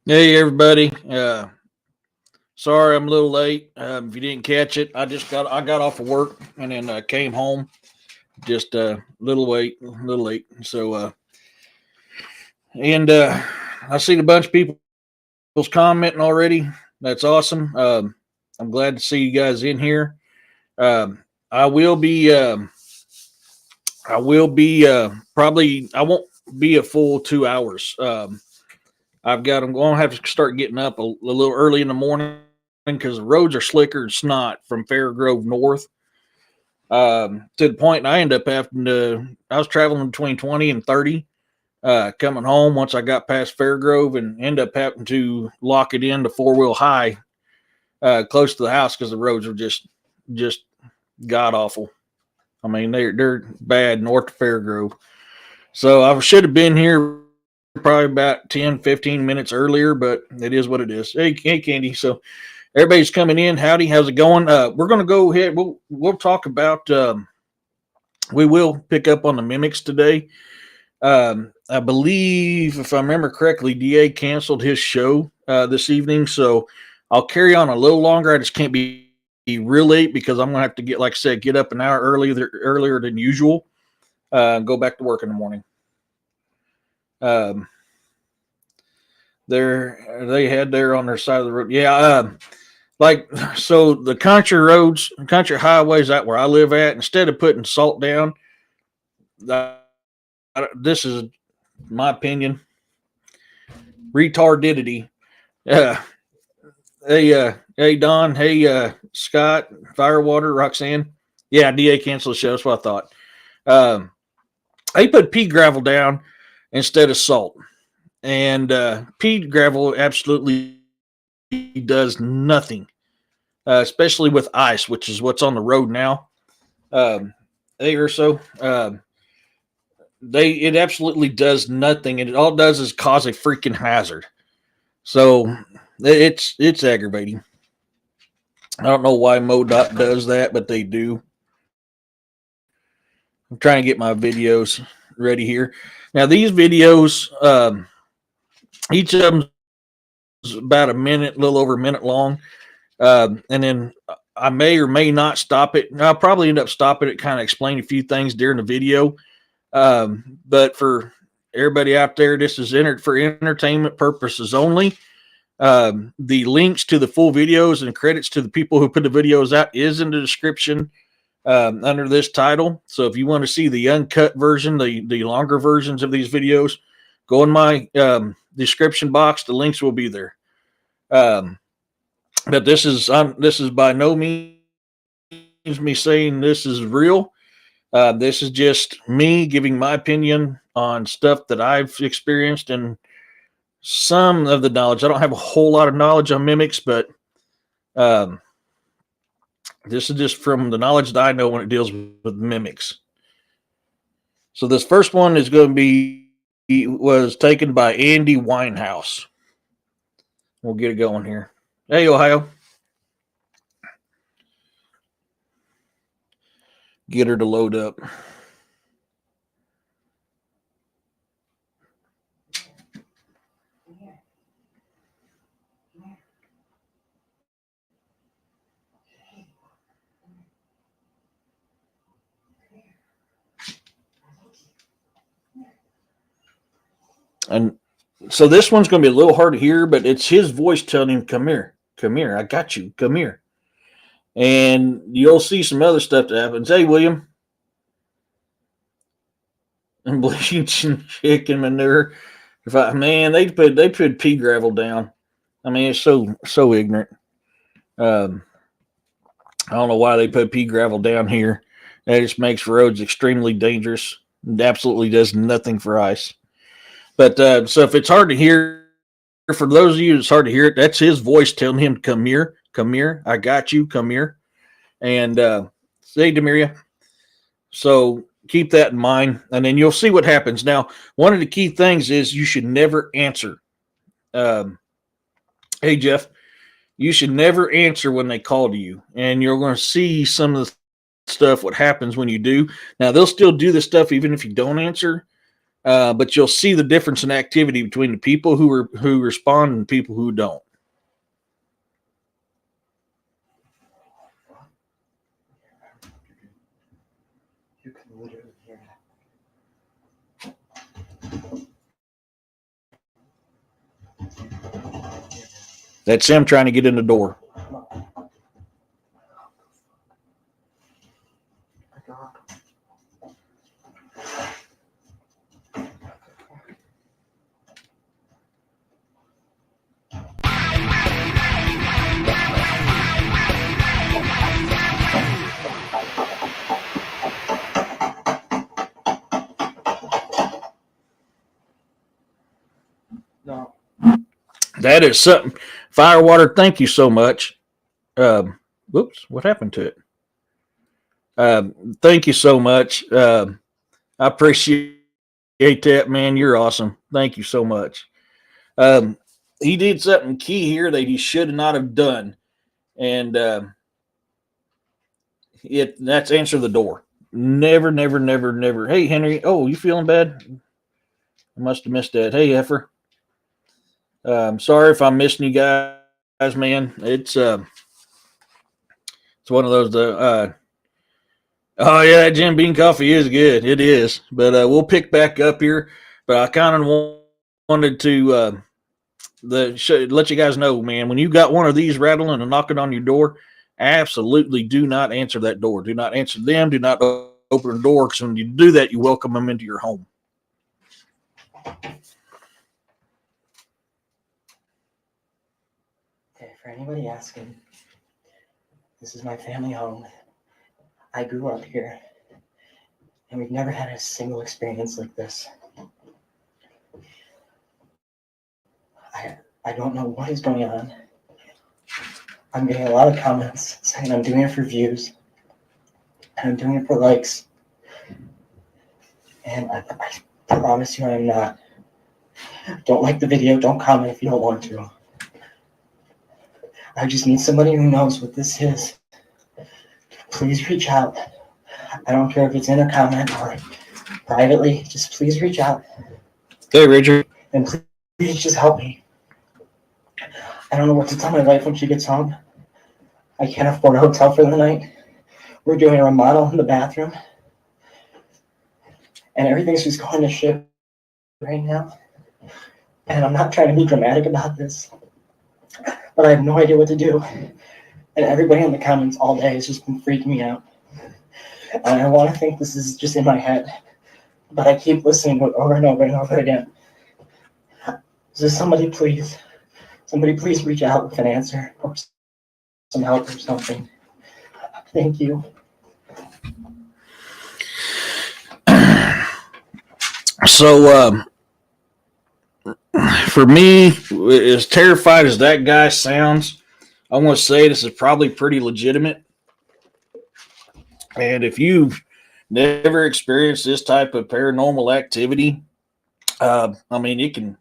Hey everybody. Sorry I'm a little late. If you didn't catch it, I got off of work and then came home just a little late. So and I seen a bunch of people's commenting already. That's awesome. I'm glad to see you guys in here. Um, I will be probably I won't be a full 2 hours. I'm going to have to start getting up a little early in the morning because the roads are slicker than snot from Fairgrove north. To the point I end up having to. I was traveling between 20 and 30 coming home once I got past Fairgrove and end up having to lock it in to four wheel high close to the house because the roads are just god awful. I mean they're bad north of Fairgrove. So I should have been here probably about 10, 15 minutes earlier, but it is what it is. Hey, Candy. So everybody's coming in. Howdy, how's it going? We're going to go ahead. We'll talk about. We will pick up on the mimics today. I believe, if I remember correctly, Da canceled his show this evening, so I'll carry on a little longer. I just can't be real late because I'm going to have to get, like I said, get up an hour earlier than usual. Go back to work in the morning. They had there on their side of the road. Yeah. So the country highways that where I live at, instead of putting salt down, this is my opinion, retardidity. Yeah. Hey Don, hey Scott, Firewater, Roxanne. Yeah, Da canceled the show. That's what I thought. They put pea gravel down instead of salt, and pea gravel absolutely does nothing, especially with ice, which is what's on the road now. Day or so. It absolutely does nothing, and it all does is cause a freaking hazard. So it's aggravating. I don't know why MoDOT does that, but they do. I'm trying to get my videos ready here. Now these videos, each of them is about a minute, a little over a minute long, and then I may or may not stop it. I'll probably end up stopping it, kind of explain a few things during the video. But for everybody out there, this is entered for entertainment purposes only. The links to the full videos and credits to the people who put the videos out is in the description under this title. So if you want to see the uncut version, the longer versions of these videos, go in my description box. The links will be there. But this is by no means me saying this is real. This is just me giving my opinion on stuff that I've experienced and some of the knowledge. I don't have a whole lot of knowledge on mimics, but this is just from the knowledge that I know when it deals with mimics. So this first one is going to was taken by Andy Winehouse. We'll get it going here. Hey, Ohio. Get her to load up. And so this one's going to be a little hard to hear, but it's his voice telling him, "Come here, come here, I got you, come here." And you'll see some other stuff that happens. Hey, William. And bleach and chicken manure. They put pea gravel down. I mean, it's so ignorant. I don't know why they put pea gravel down here. That just makes roads extremely dangerous. It absolutely does nothing for ice. But so if it's hard to hear, for those of you it's hard to hear it, that's his voice telling him to come here, come here. I got you, come here. And say Demiria. So keep that in mind, and then you'll see what happens. Now, one of the key things is you should never answer. Hey Jeff, you should never answer when they call to you, and you're going to see some of the stuff what happens when you do. Now they'll still do this stuff even if you don't answer, but you'll see the difference in activity between the people who respond and people who don't. You can literally hear that. That's him trying to get in the door. No. That is something. Firewater, thank you so much. Whoops, what happened to it? Thank you so much. I appreciate that, man. You're awesome. Thank you so much. He did something key here that he should not have done, and that's answer the door. Never, never, never, never. Hey, Henry. Oh, you feeling bad? I must have missed that. Hey, Heifer. Sorry if I'm missing you guys, man. It's one of those. Oh yeah, that Jim Beam coffee is good. It is, but we'll pick back up here. But I kind of wanted to let you guys know, man. When you got one of these rattling and knocking on your door, absolutely do not answer that door. Do not answer them. Do not open the door, because when you do that, you welcome them into your home. Okay, for anybody asking, this is my family home. I grew up here, and we've never had a single experience like this. I don't know what is going on. I'm getting a lot of comments saying I'm doing it for views, and I'm doing it for likes. And I promise you I am not. Don't like the video, don't comment if you don't want to. I just need somebody who knows what this is. Please reach out. I don't care if it's in a comment or privately, just please reach out. Hey, Richard. And please just help me. I don't know what to tell my wife when she gets home. I can't afford a hotel for the night. We're doing a remodel in the bathroom. And everything's just going to shit right now. And I'm not trying to be dramatic about this, but I have no idea what to do. And everybody in the comments all day has just been freaking me out. And I want to think this is just in my head, but I keep listening to it over and over and over again. So somebody please reach out with an answer or some help or something. Thank you. So, for me, as terrified as that guy sounds, I'm going to say this is probably pretty legitimate. And if you've never experienced this type of paranormal activity, I mean,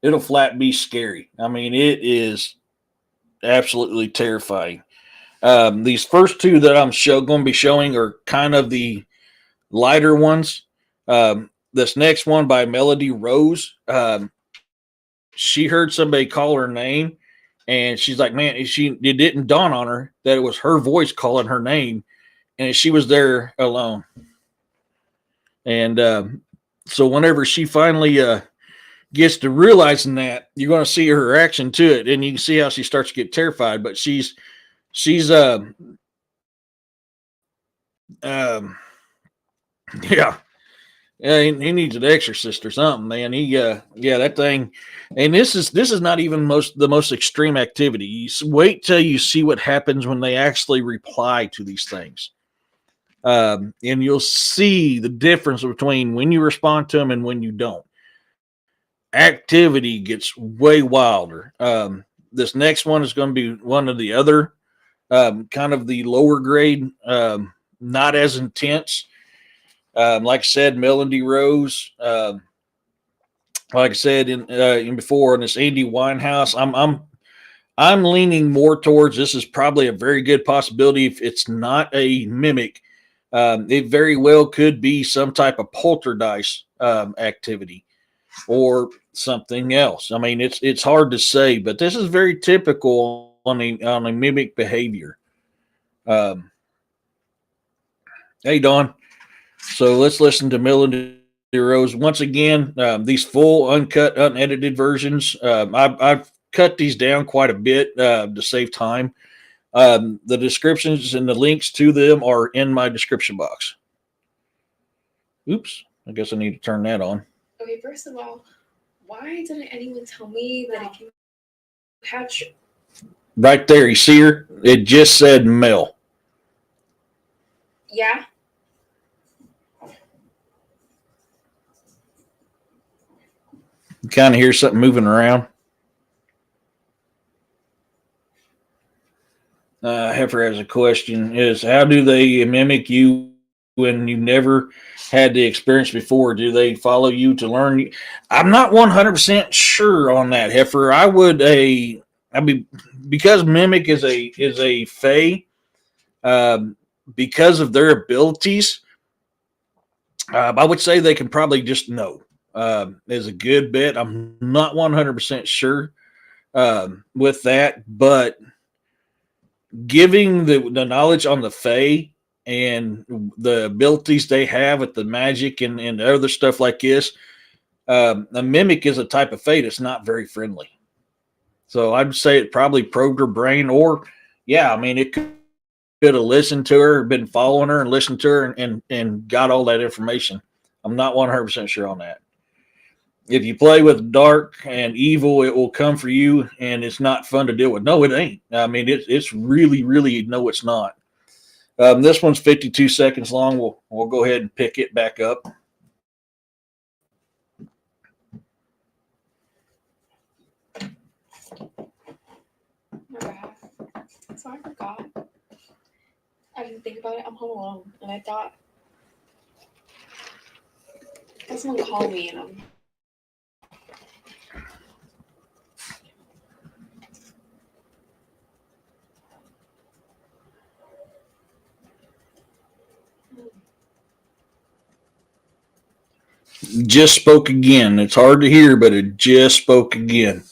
it'll flat be scary. I mean, it is absolutely terrifying. These first two that I'm going to be showing are kind of the lighter ones. This next one by Melody Rose, she heard somebody call her name, and she's like, man, it didn't dawn on her that it was her voice calling her name, and she was there alone. And so whenever she finally gets to realizing that, you're going to see her reaction to it, and you can see how she starts to get terrified. But she's yeah. Yeah, he needs an exorcist or something, man. That thing, and this is not even the most extreme activity. You wait till you see what happens when they actually reply to these things. And you'll see the difference between when you respond to them and when you don't. Activity gets way wilder. This next one is going to be one of the other kind of the lower grade, not as intense. Like I said, Melody Rose. Like I said in before on this Amy Winehouse, I'm leaning more towards this is probably a very good possibility if it's not a mimic. It very well could be some type of poltergeist activity or something else. I mean, it's hard to say, but this is very typical on a mimic behavior. Hey, Don. So let's listen to Melody Rose once again. These full, uncut, unedited versions. I've cut these down quite a bit to save time. The descriptions and the links to them are in my description box. Oops, I guess I need to turn that on. Okay, first of all, why didn't anyone tell me that it can catch? Right there, you see her? It just said Mel. Yeah. You kind of hear something moving around. Heifer has a question: is how do they mimic you when you never had the experience before? Do they follow you to learn? I'm not 100% sure on that, Heifer. I mean, because mimic is a fae, because of their abilities, I would say they can probably just know. Is a good bet. I'm not 100% sure with that, but giving the knowledge on the fae and the abilities they have with the magic and other stuff like this, a mimic is a type of fae that's not very friendly. So I'd say it probably probed her brain, or yeah, I mean, it could have listened to her, been following her and listened to her and got all that information. I'm not 100% sure on that. If you play with dark and evil, it will come for you, and it's not fun to deal with. No, it ain't. I mean, it's really, really, no, it's not. This one's 52 seconds long. We'll go ahead and pick it back up. Okay. So I forgot. I didn't think about it. I'm home alone, and I thought someone called me, and I'm. Just spoke again. It's hard to hear, but it just spoke again.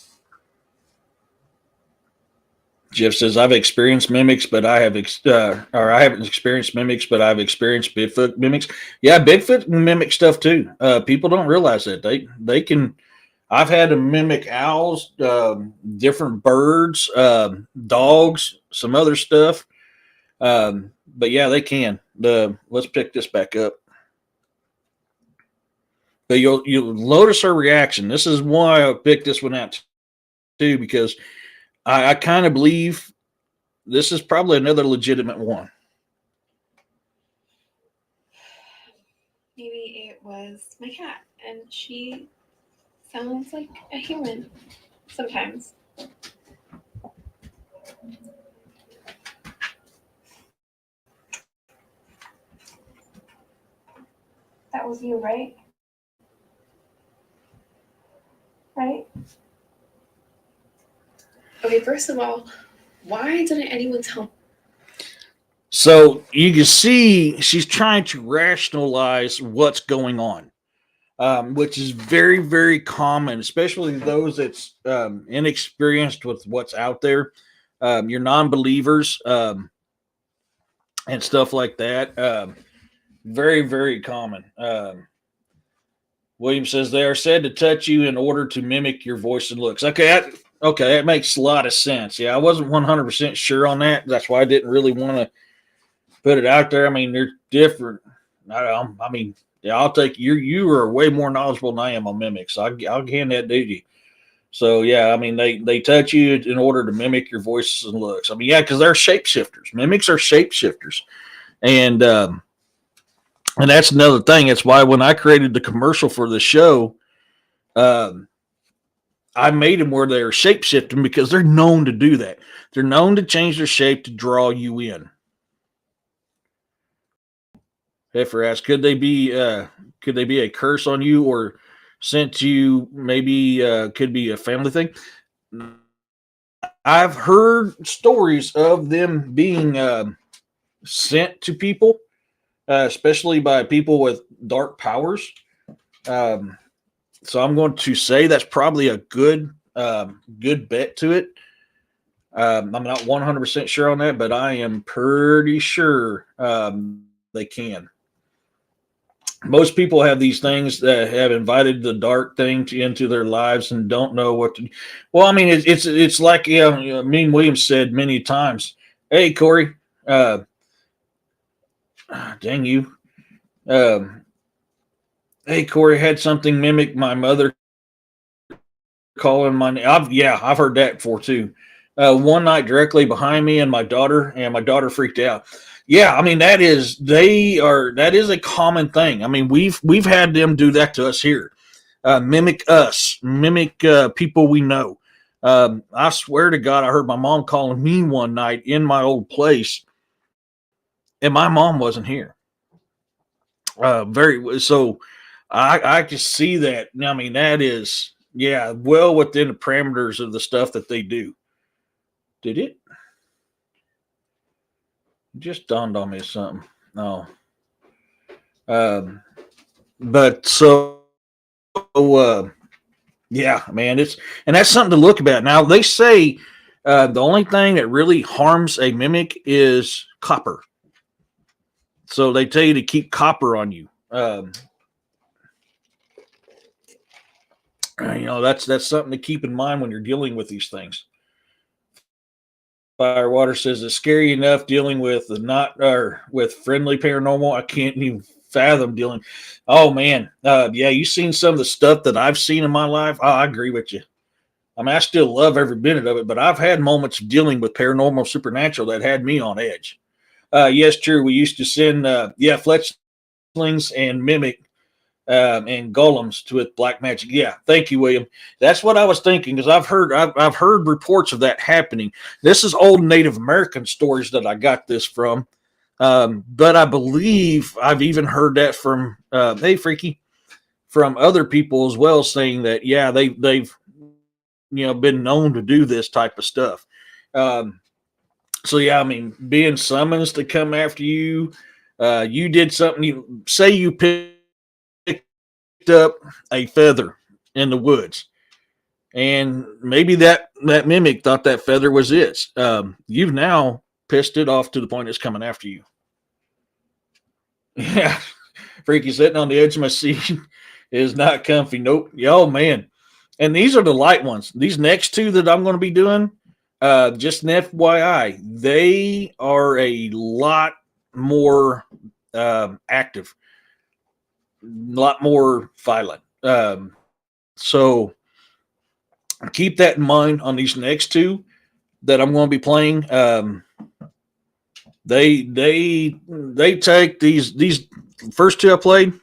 Jeff says, "I've experienced mimics, but I haven't experienced mimics, but I've experienced Bigfoot mimics." Yeah, Bigfoot mimic stuff too. People don't realize that they can. I've had to mimic owls, different birds, dogs, some other stuff. But yeah, they can. Let's pick this back up. But you'll notice her reaction. This is why I picked this one out too, because I kind of believe this is probably another legitimate one. Maybe it was my cat, and she sounds like a human sometimes. That was you, right? Right? Okay, first of all, why didn't anyone tell me? So you can see she's trying to rationalize what's going on, which is very, very common, especially those that's inexperienced with what's out there. Your non-believers and stuff like that. Very, very common. William says they are said to touch you in order to mimic your voice and looks. Okay, that makes a lot of sense. Yeah, I wasn't 100% sure on that. That's why I didn't really want to put it out there. I mean, they're different. I mean, yeah, I'll take you are way more knowledgeable than I am on mimics. I'll hand that to you. So yeah, I mean, they touch you in order to mimic your voices and looks. I mean, yeah, because they're shapeshifters. Mimics are shapeshifters, and And that's another thing. It's why when I created the commercial for the show, I made them where they're shape shifting because they're known to do that. They're known to change their shape to draw you in. Heifer asked, could they be a curse on you or sent to you? Maybe could be a family thing. I've heard stories of them being sent to people, especially by people with dark powers. So I'm going to say that's probably a good bet to it. I'm not 100% sure on that, but I am pretty sure they can. Most people have these things that have invited the dark thing into their lives and don't know what to. Well, I mean, it's like me and William said many times. Hey, Corey, dang you. Hey, Corey, had something mimic my mother calling my name. I've heard that before too. One night directly behind me and my daughter freaked out. Yeah, I mean that is a common thing. I mean we've had them do that to us here, mimic us, mimic people we know. I swear to God, I heard my mom calling me one night in my old place, and my mom wasn't here. Very so, I can see that. I mean that is well within the parameters of the stuff that they do. Did it? Just dawned on me something. No. But so, yeah, man, and that's something to look about. Now they say the only thing that really harms a mimic is copper. So they tell you to keep copper on you. That's something to keep in mind when you're dealing with these things. Firewater says it's scary enough dealing with with friendly paranormal. I can't even fathom dealing. Oh man, you've seen some of the stuff that I've seen in my life. Oh, I agree with you. I mean, I still love every minute of it, but I've had moments of dealing with paranormal, supernatural that had me on edge. Yes, true. We used to send fletchlings and mimic and golems to it black magic. Yeah, thank you, William. That's what I was thinking because I've heard reports of that happening. This is old Native American stories that I got this from, but I believe I've even heard that from hey Freaky, from other people as well, saying that they've been known to do this type of stuff. So yeah, I mean, being summons to come after you, you did something. You picked up a feather in the woods, and maybe that mimic thought that feather was its. You've now pissed it off to the point it's coming after you. Yeah, Freaky sitting on the edge of my seat is not comfy. Nope. Oh man, and these are the light ones. These next two that I'm going to be doing, just an FYI, they are a lot more active, a lot more violent. So keep that in mind on these next two that I'm going to be playing. They take these first two I played,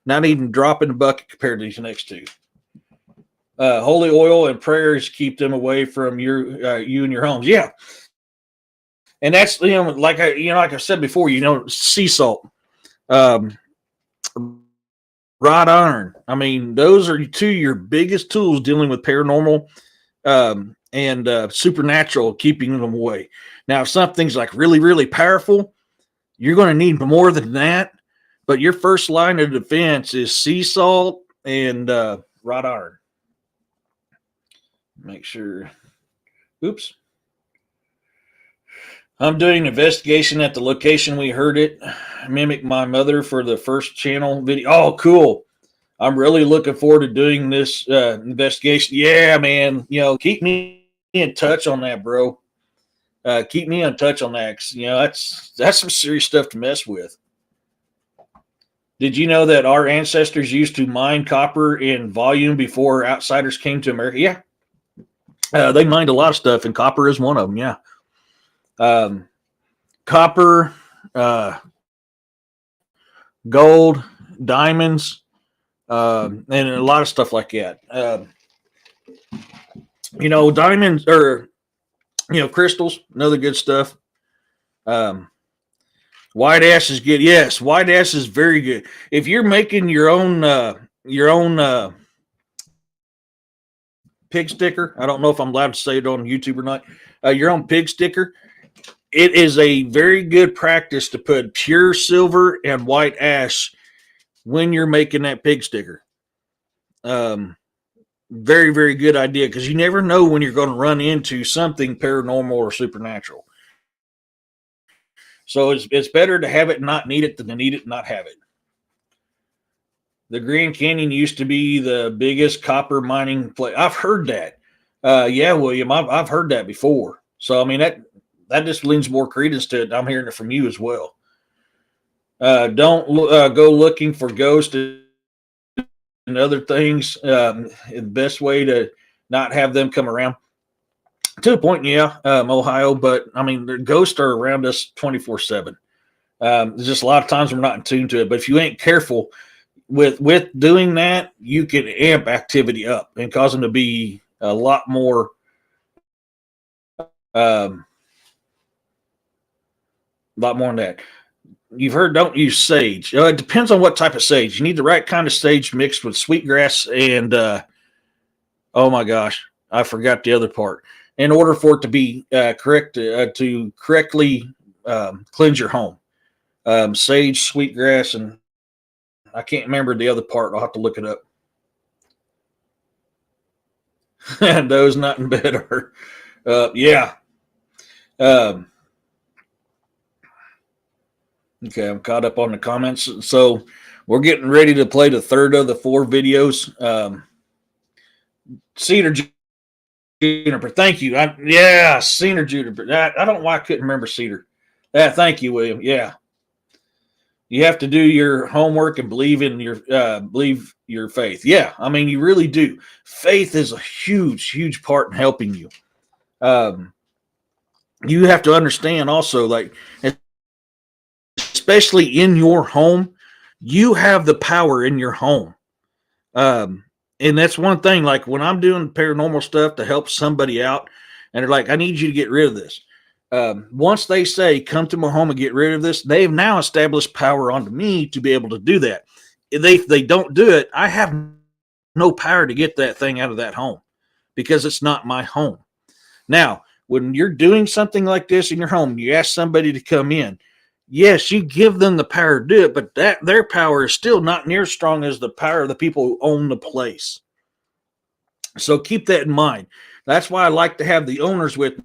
not even drop in the bucket compared to these next two. Holy oil and prayers keep them away from you and your homes. Yeah, and that's like I said before, sea salt, wrought iron. I mean, those are two of your biggest tools dealing with paranormal and supernatural, keeping them away. Now, if something's like really, really powerful, you're going to need more than that. But your first line of defense is sea salt and wrought iron. Make sure. Oops. I'm doing an investigation at the location we heard it. Mimic my mother for the first channel video. Oh, cool. I'm really looking forward to doing this investigation. Yeah, man. Keep me in touch on that, bro. Keep me in touch on that. 'Cause, that's some serious stuff to mess with. Did you know that our ancestors used to mine copper in volume before outsiders came to America? Yeah. They mined a lot of stuff, and copper is one of them. Yeah. Copper, gold, diamonds, and a lot of stuff like that. Diamonds or crystals, another good stuff. White ash is good. Yes, white ash is very good. If you're making your own pig sticker, I don't know if I'm allowed to say it on YouTube or not. Your own pig sticker. It is a very good practice to put pure silver and white ash when you're making that pig sticker. Very, very good idea because you never know when you're going to run into something paranormal or supernatural. So it's better to have it and not need it than to need it and not have it. The Grand Canyon used to be the biggest copper mining place. I've heard that. Yeah, William, I've heard that before. So I mean that just lends more credence to it. I'm hearing it from you as well. Don't go looking for ghosts and other things. The best way to not have them come around. To a point, yeah, Ohio, but I mean, the ghosts are around us 24/7. There's just a lot of times we're not in tune to it. But if you ain't careful with doing that, you can amp activity up and cause them to be a lot more. Lot more than that. You've heard, don't use sage. It depends on what type of sage. You need the right kind of sage mixed with sweetgrass and, oh my gosh, I forgot the other part. In order for it to be correct, to correctly cleanse your home. Sage, sweetgrass, and I can't remember the other part. I'll have to look it up. And those not in bed are, yeah. Okay, I'm caught up on the comments. So we're getting ready to play the third of the 4 videos. Cedar juniper, thank you. Cedar juniper. I don't know why I couldn't remember cedar. Thank you, William. Yeah, you have to do your homework and believe in your faith. Yeah, I mean you really do. Faith is a huge part in helping you. You have to understand also, like, especially in your home, you have the power in your home. And that's one thing, like when I'm doing paranormal stuff to help somebody out and they're like, I need you to get rid of this. Once they say, come to my home and get rid of this, they've now established power onto me to be able to do that. If they don't do it, I have no power to get that thing out of that home because it's not my home. Now, when you're doing something like this in your home, you ask somebody to come in. Yes, you give them the power to do it, but their power is still not near as strong as the power of the people who own the place. So keep that in mind. That's why I like to have the owners with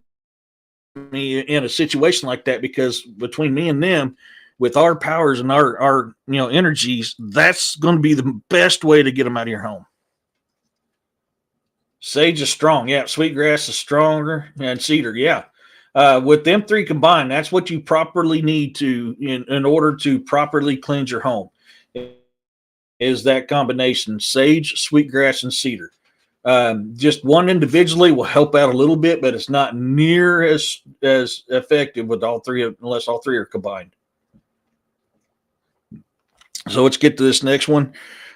me in a situation like that, because between me and them, with our powers and our energies, that's going to be the best way to get them out of your home. Sage is strong. Yeah, sweetgrass is stronger, and cedar. Yeah. With them 3 combined, that's what you properly need to in order to properly cleanse your home. Is that combination: sage, sweetgrass, and cedar. Just one individually will help out a little bit, but it's not near as effective with all 3 unless all 3 are combined. So let's get to this next one.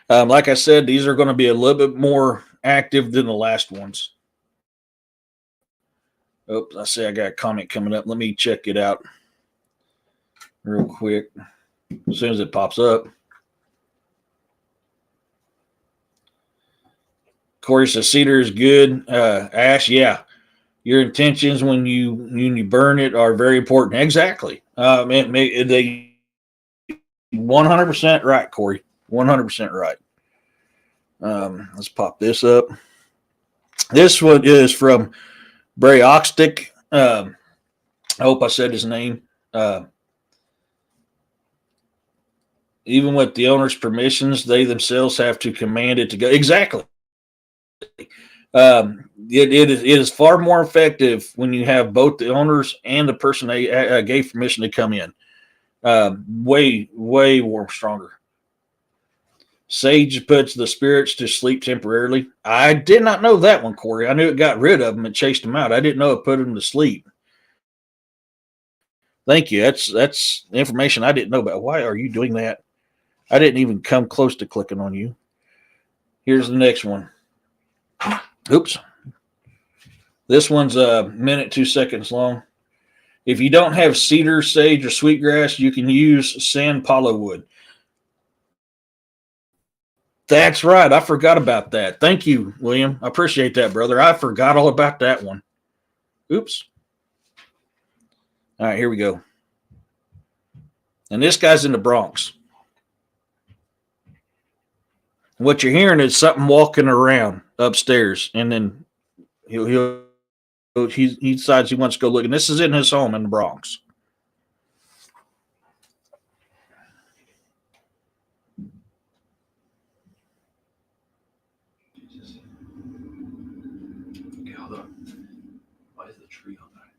Like I said, these are going to be a little bit more active than the last ones. Oops, I see I got a comment coming up. Let me check it out real quick as soon as it pops up. Corey says cedar is good. Ash, yeah. Your intentions when you burn it are very important. Exactly. They 100% right, Corey. 100% right. Let's pop this up. This one is from Bray Oxtick. I hope I said his name. Even with the owner's permissions, they themselves have to command it to go. Exactly. It is far more effective when you have both the owners and the person they gave permission to come in. Way more stronger. Sage puts the spirits to sleep temporarily. I did not know that one, Corey. I knew it got rid of them and chased them out. I didn't know it put them to sleep. Thank you. That's information I didn't know about. Why are you doing that? I didn't even come close to clicking on you. Here's the next one. Oops. This one's a minute, 2 seconds long. If you don't have cedar, sage, or sweetgrass, you can use sand palo wood. That's right. I forgot about that. Thank you, William. I appreciate that, brother. I forgot all about that one. Oops. All right, here we go. And this guy's in the Bronx. What you're hearing is something walking around upstairs, and then he decides he wants to go look. And this is in his home in the Bronx. Okay, hold on. Why is the tree on that?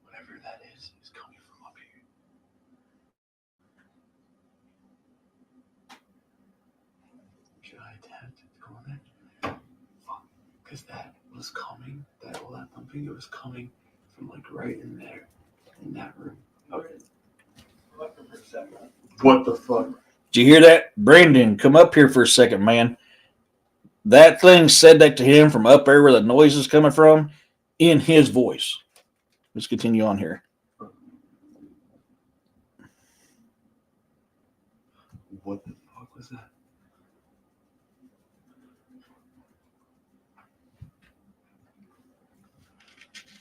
Whatever that is coming from up here. Should I attempt to go in there? Fuck. Because that was coming, all that thumping, it was coming from like right in there, in that room. Okay. What the fuck? Did you hear that? Brandon, come up here for a second, man. That thing said that to him from up there where the noise is coming from in his voice. Let's continue on here. What the fuck was that?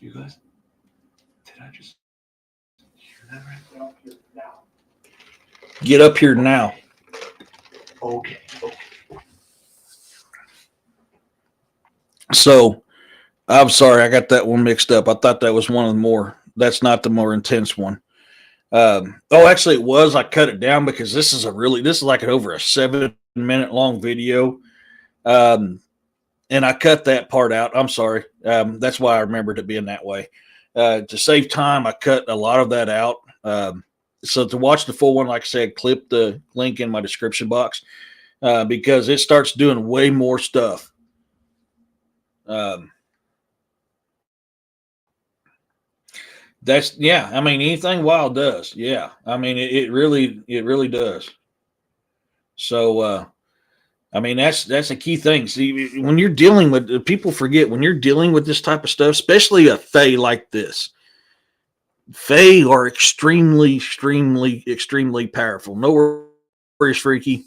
You guys, did I just hear that right? Get up here now. Okay. So, I'm sorry, I got that one mixed up. I thought that was one of the more. That's not the more intense one. Actually, it was. I cut it down because this is like over a 7-minute long video. And I cut that part out. I'm sorry. That's why I remembered it being that way. To save time, I cut a lot of that out. So to watch the full one, like I said, clip the link in my description box because it starts doing way more stuff. That's yeah. I mean, anything wild does. Yeah. I mean, it really does. So, I mean, that's a key thing. See, when you're dealing with people forget when you're dealing with this type of stuff, especially a fae like this. Fae are extremely powerful. No worries, freaky.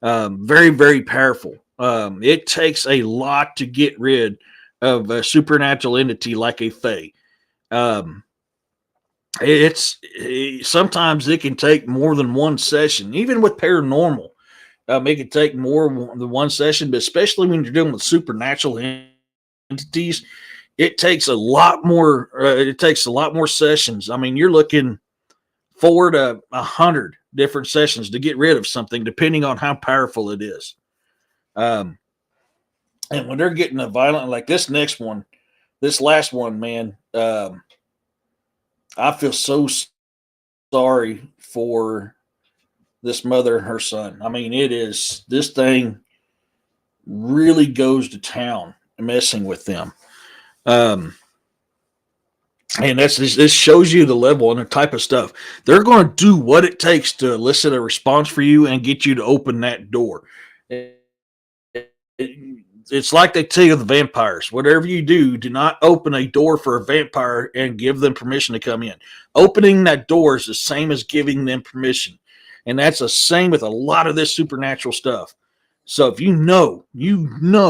Very, very powerful. It takes a lot to get rid of a supernatural entity like a fae. Sometimes it can take more than one session, even with paranormal. It can take more than one session, but especially when you're dealing with supernatural entities, it takes a lot more. It takes a lot more sessions. I mean, you're looking 4 to 100 different sessions to get rid of something, depending on how powerful it is. And when they're getting a violent, like this next one, this last one, man, I feel so sorry for this mother and her son. I mean, this thing really goes to town messing with them. And this shows you the level and the type of stuff. They're going to do what it takes to elicit a response for you and get you to open that door. It's like they tell you the vampires. Whatever you do, do not open a door for a vampire and give them permission to come in. Opening that door is the same as giving them permission. And that's the same with a lot of this supernatural stuff. So if you know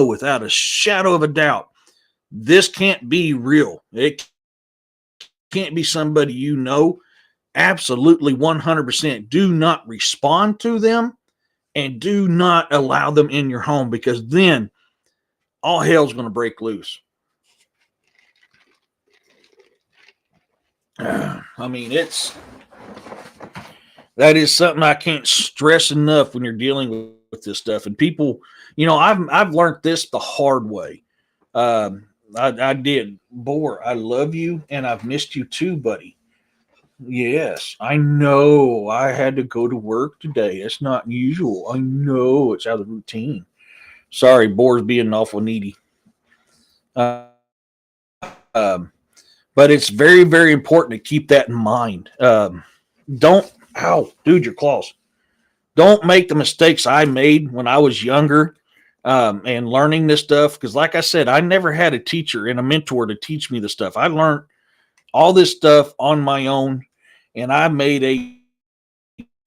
without a shadow of a doubt, this can't be real. It can't be somebody you know. Absolutely 100%. Do not respond to them and do not allow them in your home, because then all hell's going to break loose. I mean, that is something I can't stress enough when you're dealing with this stuff. And people, I've learned this the hard way. I did. Boar, I love you, and I've missed you too, buddy. Yes, I know. I had to go to work today. It's not usual. I know it's out of the routine. Sorry, Boar's being awful needy. But it's very, very important to keep that in mind. Don't, ow, dude, your claws. Don't make the mistakes I made when I was younger and learning this stuff. Because, like I said, I never had a teacher and a mentor to teach me the stuff. I learned all this stuff on my own, and I made a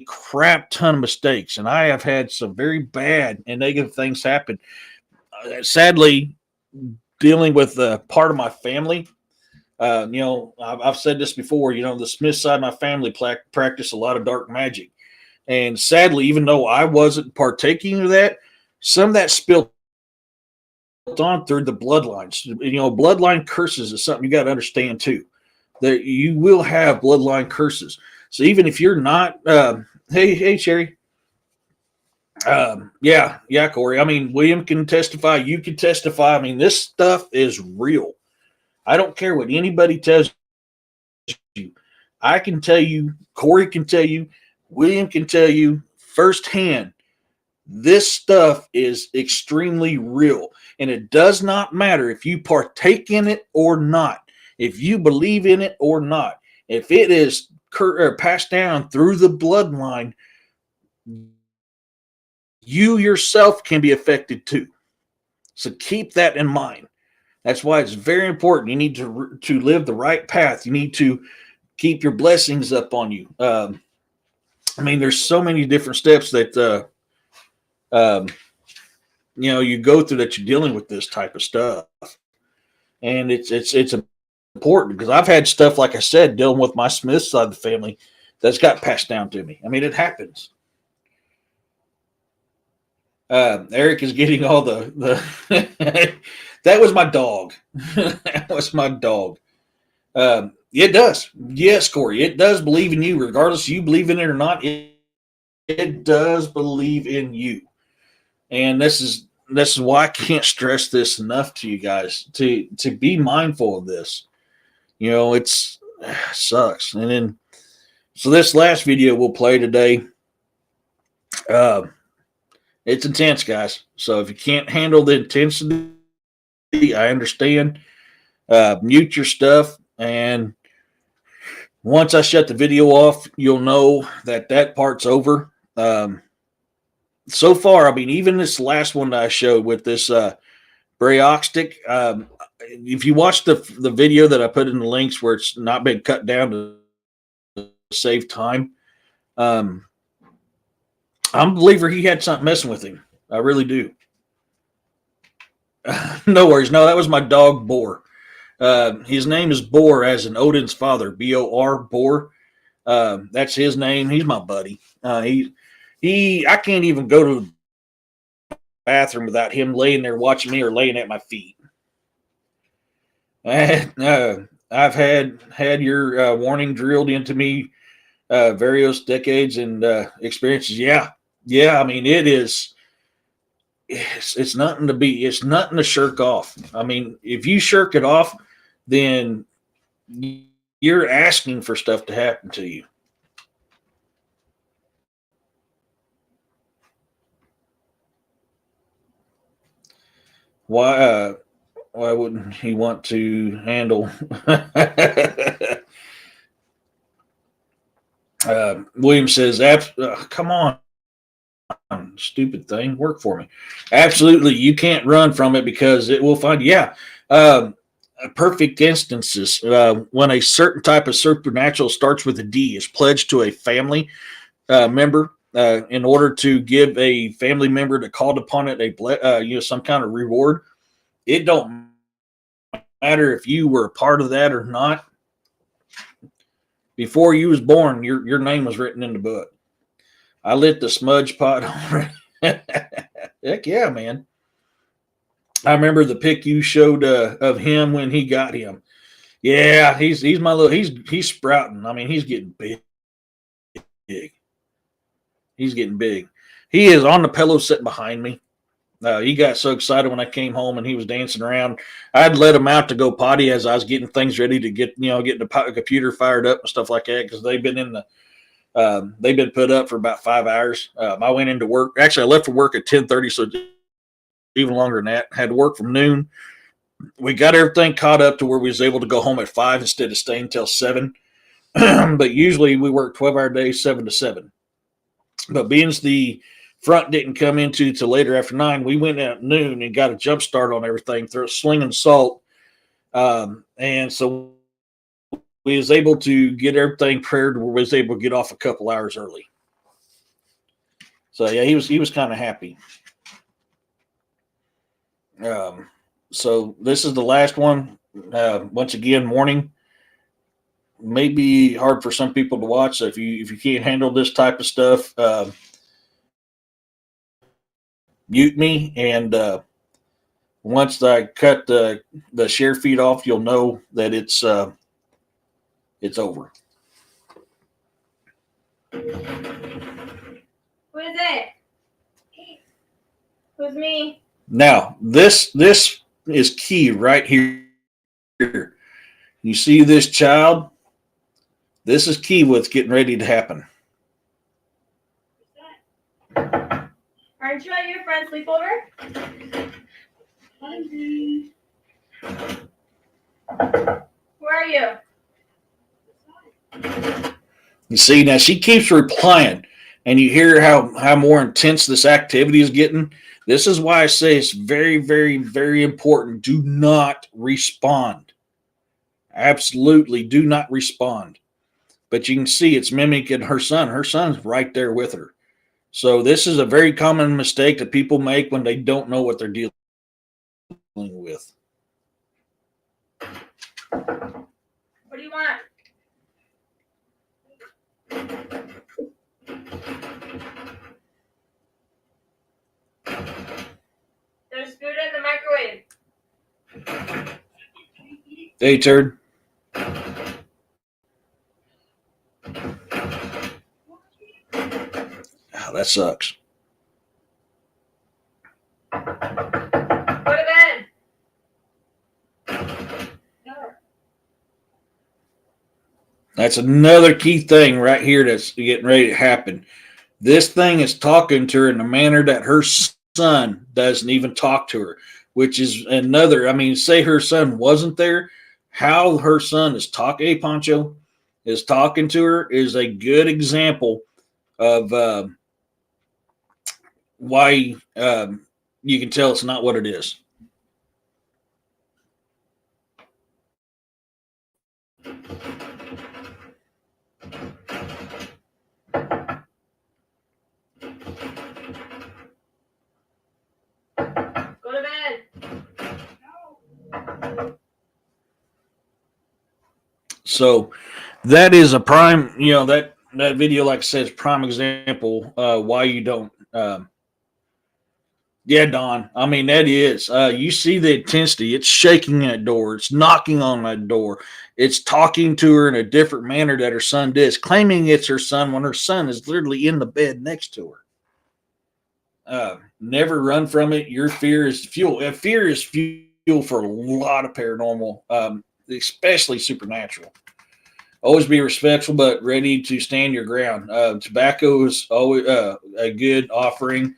crap ton of mistakes. And I have had some very bad and negative things happen. Sadly, dealing with part of my family. I've said this before. The Smith side of my family practice a lot of dark magic. And sadly, even though I wasn't partaking of that, some of that spilled on through the bloodlines. Bloodline curses is something you got to understand too. That you will have bloodline curses. So even if you're not, hey, Sherry. Yeah, Corey. I mean, William can testify. You can testify. I mean, this stuff is real. I don't care what anybody tells you. I can tell you, Corey can tell you, William can tell you firsthand, this stuff is extremely real. And it does not matter if you partake in it or not, if you believe in it or not. If it is passed down through the bloodline, you yourself can be affected too. So keep that in mind. That's why it's very important. You need to live the right path. You need to keep your blessings up on you. There's so many different steps that you go through that you're dealing with this type of stuff, and it's important because I've had stuff, like I said, dealing with my Smith side of the family that's got passed down to me. I mean, it happens. Eric is getting all the that was my dog. That was my dog. It does. Yes, Corey, it does believe in you, regardless if you believe in it or not. It does believe in you. And this is why I can't stress this enough to you guys to be mindful of this. It sucks. And then, so this last video we'll play today, it's intense, guys. So if you can't handle the intensity, I understand. Mute your stuff, and once I shut the video off, you'll know that part's over. So far, even this last one that I showed with this Bryoxtic, if you watch the video that I put in the links where it's not been cut down to save time, I'm a believer he had something messing with him. I really do. No worries. No, that was my dog, Boar. His name is Boar, as in Odin's father, B-O-R, Boar. That's his name. He's my buddy. I can't even go to the bathroom without him laying there watching me or laying at my feet. I've had your warning drilled into me various decades and experiences. Yeah. It is. It's nothing to shirk off. If you shirk it off, then you're asking for stuff to happen to you. Why wouldn't he want to handle? William says, come on, stupid thing, work for me. Absolutely, you can't run from it because it will find you. Yeah. Perfect instances when a certain type of supernatural starts with a D is pledged to a family member in order to give a family member that called upon it some kind of reward. It don't matter if you were a part of that or not. Before you was born, your name was written in the book. I lit the smudge pot on it. Heck yeah, man. I remember the pic you showed of him when he got him. Yeah, he's my little. He's sprouting. He's getting big. He's getting big. He is on the pillow sitting behind me. He got so excited when I came home and he was dancing around. I'd let him out to go potty as I was getting things ready to get the computer fired up and stuff like that, because they've been they've been put up for about 5 hours. I went into work. Actually, I left for work at 10:30, so even longer than that. Had to work from noon. We got everything caught up to where we was able to go home at 5 instead of staying till 7. But usually we work 12-hour days, 7 to 7. But being as the front didn't come into till later after 9, we went at noon and got a jump start on everything through slinging salt. And so we was able to get everything prepared where we was able to get off a couple hours early. So yeah, he was kind of happy. So this is the last one. Once again, morning. May be hard for some people to watch. So if you can't handle this type of stuff, mute me. And once I cut the share feed off, you'll know that it's over. Who is it? Who's me? Now this is key right here. You see this child? This is key what's getting ready to happen. Aren't you at your friend's sleepover? Where are you? You see, now she keeps replying, and you hear how more intense this activity is getting. This is why I say it's very, very, very important. Do not respond. Absolutely do not respond. But you can see it's mimicking her son. Her son's right there with her. So this is a very common mistake that people make when they don't know what they're dealing with. What do you want? There's food in the microwave. Hey, turd. Oh, that sucks. Go to bed. That's another key thing right here that's getting ready to happen. This thing is talking to her in a manner that her son doesn't even talk to her, which is another. I mean, say her son wasn't there, how her son is talking, hey, Poncho, is talking to her is a good example of why you can tell it's not what it is. Go to bed. So that is a prime, that video, like I said, is prime example why you don't. Yeah, Don. I mean, that is. You see the intensity. It's shaking that door. It's knocking on that door. It's talking to her in a different manner that her son does, claiming it's her son when her son is literally in the bed next to her. Never run from it. Your fear is fuel. Fear is fuel for a lot of paranormal, especially supernatural. Always be respectful, but ready to stand your ground. Tobacco is always a good offering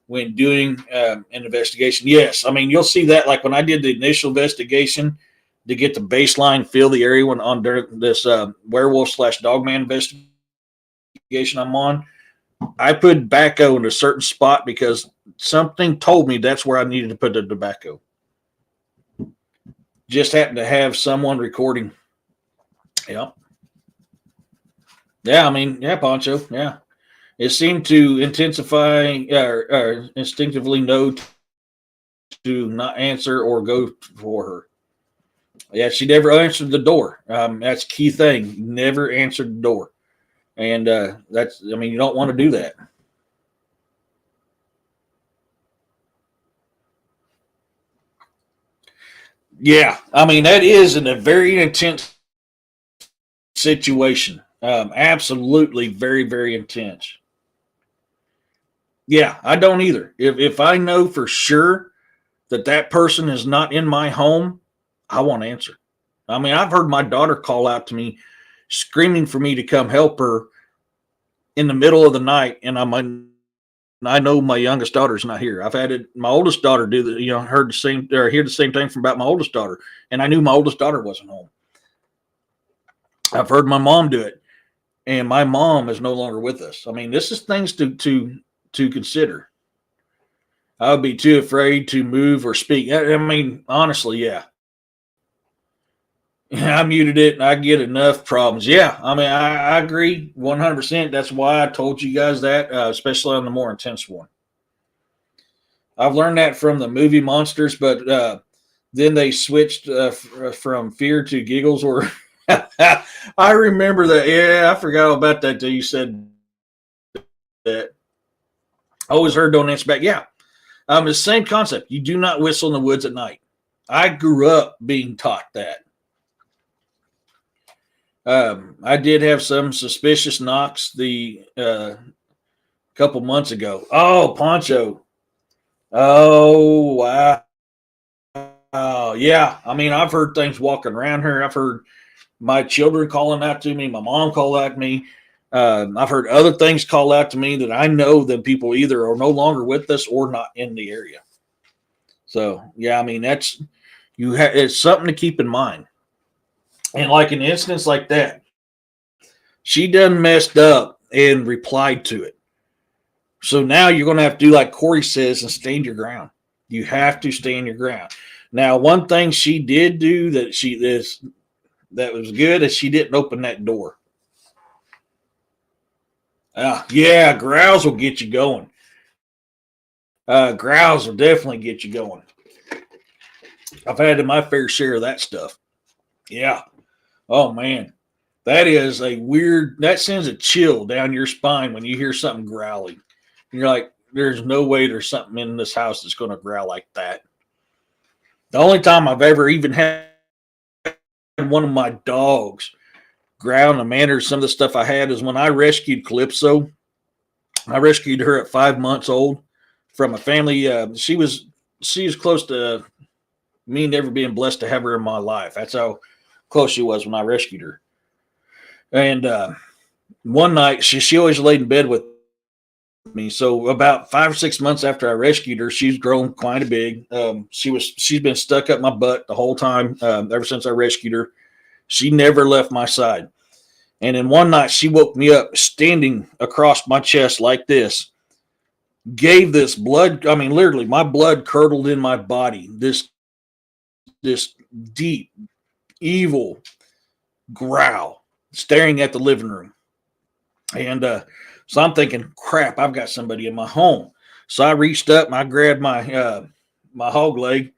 when doing an investigation. Yes, I mean, you'll see that like when I did the initial investigation to get the baseline feel the area when on this werewolf/dogman investigation I'm on, I put tobacco in a certain spot because something told me that's where I needed to put the tobacco. Just happened to have someone recording. Yeah. Yeah, I mean, yeah, Poncho, yeah. It seemed to intensify or instinctively know to not answer or go for her. Yeah, she never answered the door. That's a key thing. Never answered the door. And that's, I mean, you don't want to do that. Yeah, I mean, that is in a very intense situation. Absolutely very, very intense. Yeah, I don't either. If I know for sure that person is not in my home, I won't answer. I mean, I've heard my daughter call out to me, screaming for me to come help her in the middle of the night, and I know my youngest daughter's not here. I've had my oldest daughter do the, heard the same or hear the same thing from about my oldest daughter, and I knew my oldest daughter wasn't home. I've heard my mom do it. and my mom is no longer with us. I mean, this is things to consider. I would be too afraid to move or speak. I mean, honestly, yeah. I muted it and I get enough problems. Yeah, I mean, I agree 100%. That's why I told you guys that, especially on the more intense one. I've learned that from the movie Monsters, but then they switched from fear to giggles. Or I remember that. Yeah, I forgot about that till you said that. I always heard don't answer back. Yeah, the same concept. You do not whistle in the woods at night. I grew up being taught that. I did have some suspicious knocks the couple months ago. Oh, Poncho. Oh, wow. Yeah. I mean, I've heard things walking around here. I've heard my children calling out to me. My mom called out to me. I've heard other things call out to me that I know that people either are no longer with us or not in the area. So, yeah, I mean, it's something to keep in mind. And like an instance like that, she done messed up and replied to it. So now you're going to have to do like Corey says and stand your ground. You have to stand your ground. Now, one thing she did do that that was good is she didn't open that door. Yeah, growls will get you going. Growls will definitely get you going. I've had my fair share of that stuff. Yeah. Oh, man. That sends a chill down your spine when you hear something growling. And you're like, there's no way there's something in this house that's going to growl like that. The only time I've ever even had one of my dogs growl in a manner, some of the stuff I had is when I rescued Calypso. I rescued her at 5 months old from a family. She was close to me never being blessed to have her in my life. That's how close she was when I rescued her. And one night, she always laid in bed with me. So about 5 or 6 months after I rescued her, she's grown quite big. She's been stuck up my butt the whole time ever since I rescued her. She never left my side. And then one night, she woke me up standing across my chest like this. Gave this blood. I mean, literally, my blood curdled in my body. This deep, evil growl staring at the living room. And so I'm thinking, crap, I've got somebody in my home. So I reached up and I grabbed my my hog leg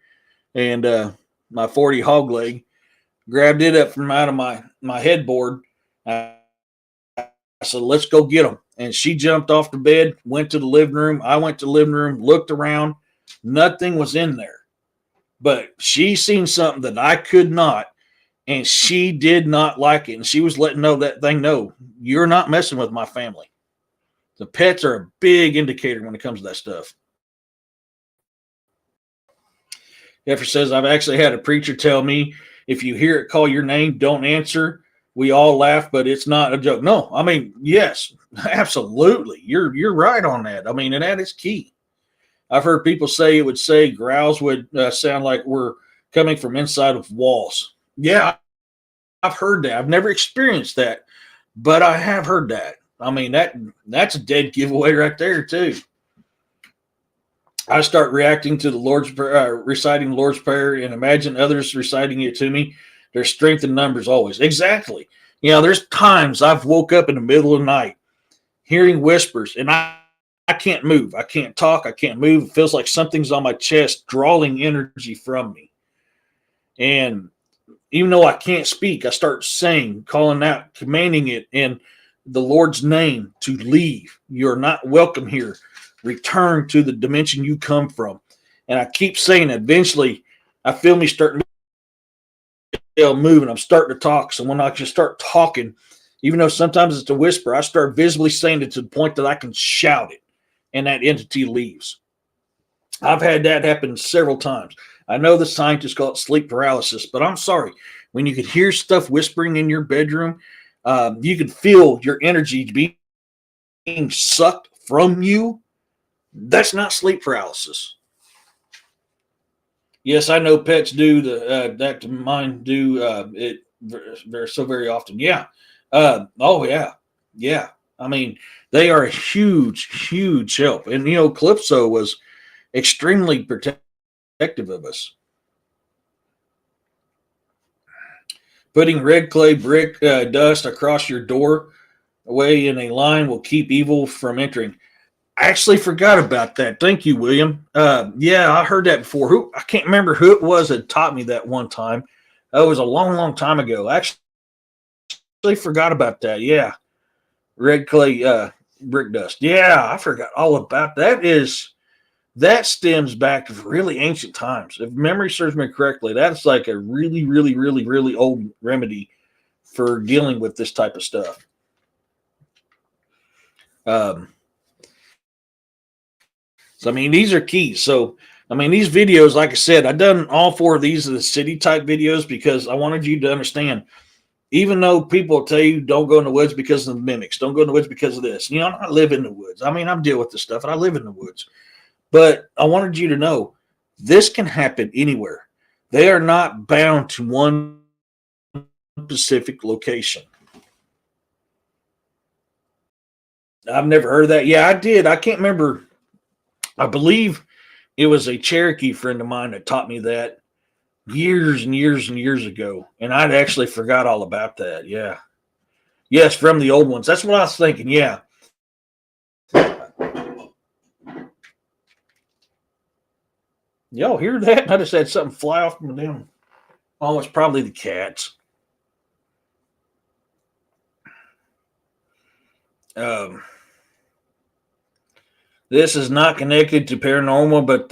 and my 40 hog leg, grabbed it up from out of my headboard. I said, let's go get them. And she jumped off the bed, went to the living room. I went to the living room, looked around. Nothing was in there. But she seen something that I could not. And she did not like it. And she was letting that thing know, you're not messing with my family. The pets are a big indicator when it comes to that stuff. Heifer says, I've actually had a preacher tell me, if you hear it call your name, don't answer. We all laugh, but it's not a joke. No, I mean, yes, absolutely. You're right on that. I mean, and that is key. I've heard people say it would say growls would sound like we're coming from inside of walls. Yeah, I've heard that. I've never experienced that, but I have heard that. I mean, that's a dead giveaway right there, too. I start reacting to the Lord's Prayer, reciting the Lord's Prayer, and imagine others reciting it to me. There's strength in numbers always. Exactly. You know, there's times I've woke up in the middle of the night hearing whispers, and I can't move. I can't talk. I can't move. It feels like something's on my chest drawing energy from me. And even though I can't speak, I start saying, calling out, commanding it in the Lord's name to leave. You're not welcome here. Return to the dimension you come from. And I keep saying, eventually, I feel me start moving. I'm starting to talk. So when I just start talking, even though sometimes it's a whisper, I start visibly saying it to the point that I can shout it, and that entity leaves. I've had that happen several times. I know the scientists call it sleep paralysis, but I'm sorry. When you could hear stuff whispering in your bedroom, you could feel your energy being sucked from you. That's not sleep paralysis. Yes, I know pets do that. Mine do it very often. Yeah. Oh yeah. Yeah. I mean, they are a huge help. And, Calypso was extremely protective of us. Putting red clay brick dust across your doorway in a line will keep evil from entering. I actually forgot about that. Thank you, William. Yeah, I heard that before. I can't remember who it was that taught me that one time. It was a long time ago. I actually forgot about that. Yeah, red clay brick dust. Yeah, I forgot all about that. That stems back to really ancient times. If memory serves me correctly, that's like a really old remedy for dealing with this type of stuff. So, I mean, these are keys. So, I mean, these videos, like I said, I've done all 4 of these are the city type videos because I wanted you to understand, even though people tell you don't go in the woods because of the mimics, don't go in the woods because of this. I live in the woods. I mean, I'm dealing with this stuff and I live in the woods. But I wanted you to know this can happen anywhere. They are not bound to one specific location. I've never heard of that. Yeah, I did. I can't remember. I believe it was a Cherokee friend of mine that taught me that years and years ago. And I'd actually forgot all about that. Yeah. Yes, from the old ones. That's what I was thinking. Yeah. Y'all hear that? I just had something fly off from them. Oh, it's probably the cats. This is not connected to paranormal, but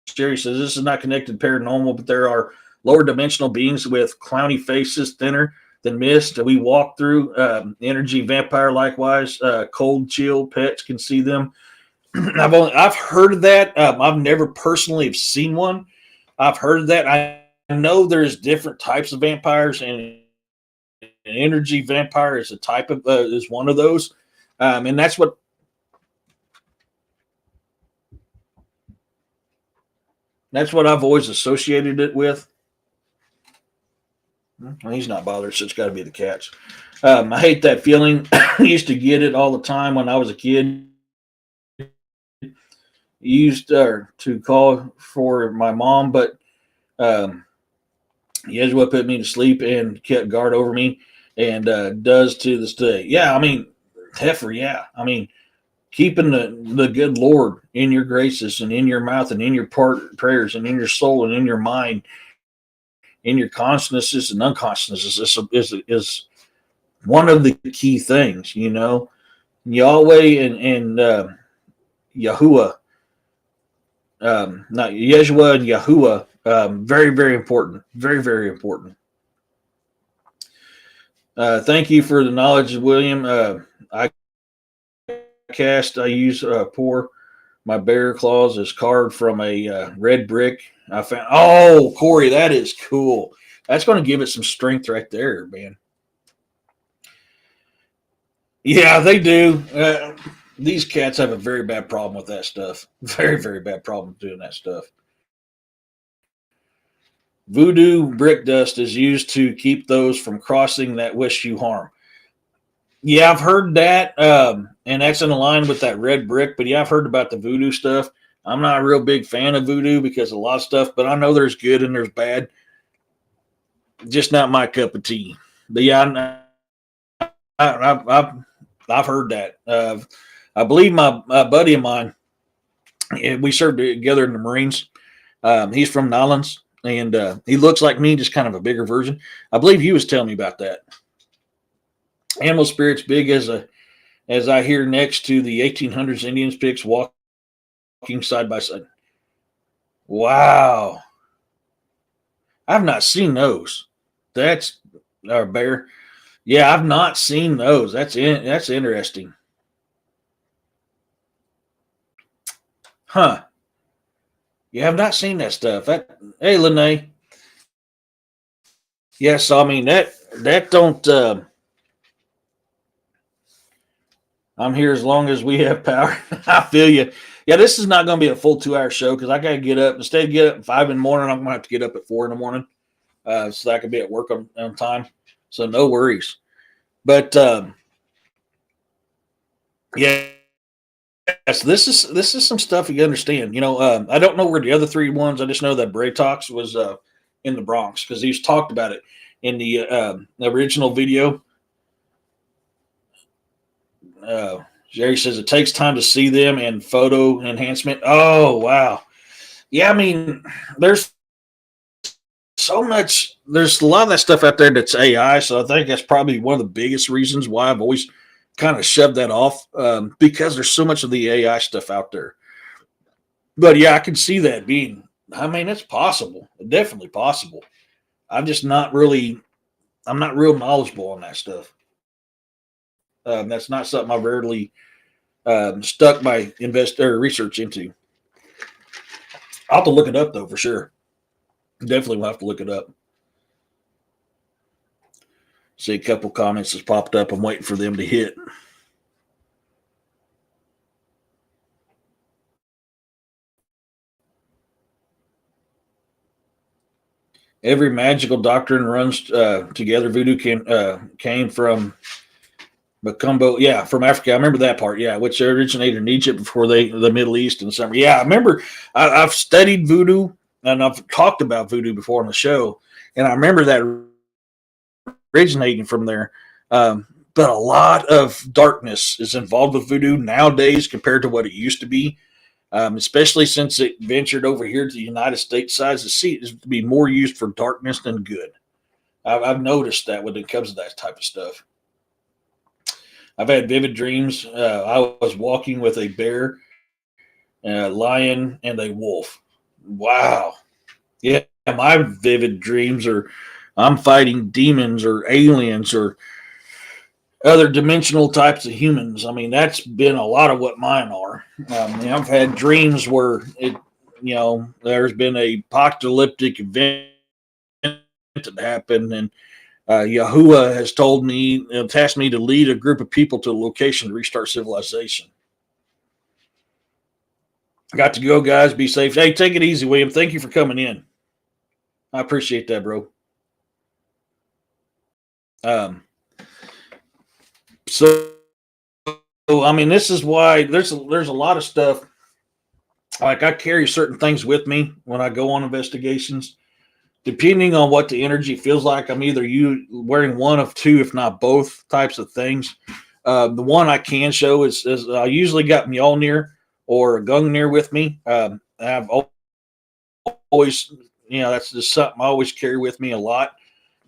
Jerry says this is not connected to paranormal, but there are lower dimensional beings with clowny faces, thinner than mist. We walk through energy vampire likewise. Cold chill pets can see them. I've heard of that. I've never personally seen one. I've heard of that. I know there's different types of vampires, and an energy vampire is a type of is one of those, and that's what I've always associated it with. Well, he's not bothered, so it's got to be the cats. I hate that feeling. I used to get it all the time when I was a kid. Used to call for my mom, but Yeshua put me to sleep and kept guard over me, and does to this day. Yeah, I mean, heifer, yeah. I mean, keeping the good Lord in your graces and in your mouth and in your prayers and in your soul and in your mind, in your consciousness and unconsciousness is one of the key things, Yahweh and Yahuwah. Not Yeshua and Yahuwah, very important, very important. Thank you for the knowledge, William. I use pour my bear claws as carved from a red brick I found. Oh, Corey, that is cool. That's going to give it some strength right there, man. Yeah, they do. These cats have a very bad problem with that stuff. Very bad problem doing that stuff. Voodoo brick dust is used to keep those from crossing that wish you harm. Yeah, I've heard that, and that's in line with that red brick. But yeah, I've heard about the voodoo stuff. I'm not a real big fan of voodoo because a lot of stuff, but I know there's good and there's bad. Just not my cup of tea. But yeah, I've heard that. I believe my buddy of mine, we served together in the Marines. He's from Nolans, and he looks like me, just kind of a bigger version. I believe he was telling me about that. Animal spirits big as I hear next to the 1800s Indians pics walking side by side. Wow. I've not seen those. That's our bear. Yeah, I've not seen those. That's interesting. Huh. Yeah, I've not seen that stuff. Hey, Lene. Yes, I mean that don't I'm here as long as we have power. I feel you. Yeah, this is not going to be a full 2-hour show because I got to get up. Instead of get up at 5 in the morning, I'm going to have to get up at 4 in the morning so that I can be at work on time. So no worries. But yeah, yes, this is some stuff you understand. I don't know where the other three ones. I just know that Bray Talks was in the Bronx because he's talked about it in the original video. Jerry says it takes time to see them and photo enhancement. Oh wow, yeah. I mean, there's so much. There's a lot of that stuff out there that's AI. So I think that's probably one of the biggest reasons why I've always kind of shoved that off because there's so much of the AI stuff out there. But yeah, I can see that being. I mean, it's possible. Definitely possible. I'm just not really. I'm not real knowledgeable on that stuff. That's not something I've rarely stuck my research into. I'll have to look it up though for sure. Definitely will have to look it up. See a couple comments that's popped up. I'm waiting for them to hit. Every magical doctrine runs together. Voodoo came from Macumbo, yeah, from Africa. I remember that part, yeah, which originated in Egypt before the Middle East and summer. Yeah, I remember. I've studied voodoo and I've talked about voodoo before on the show, and I remember that originating from there. But a lot of darkness is involved with voodoo nowadays compared to what it used to be. Especially since it ventured over here to the United States side, to see it to be more used for darkness than good. I've noticed that when it comes to that type of stuff. I've had vivid dreams. I was walking with a bear, a lion, and a wolf. Wow. Yeah, my vivid dreams are I'm fighting demons or aliens or other dimensional types of humans. I mean, that's been a lot of what mine are. I've had dreams where there's been a apocalyptic event that happened, and Yahuwah has told me, tasked me to lead a group of people to a location to restart civilization. Got to go, guys. Be safe. Hey, take it easy, William. Thank you for coming in. I appreciate that, bro. So I mean, this is why there's a lot of stuff. Like I carry certain things with me when I go on investigations. Depending on what the energy feels like, I'm either wearing one of two, if not both types of things. The one I can show is I usually got Mjolnir or a Gungnir with me. I've always, that's just something I always carry with me a lot.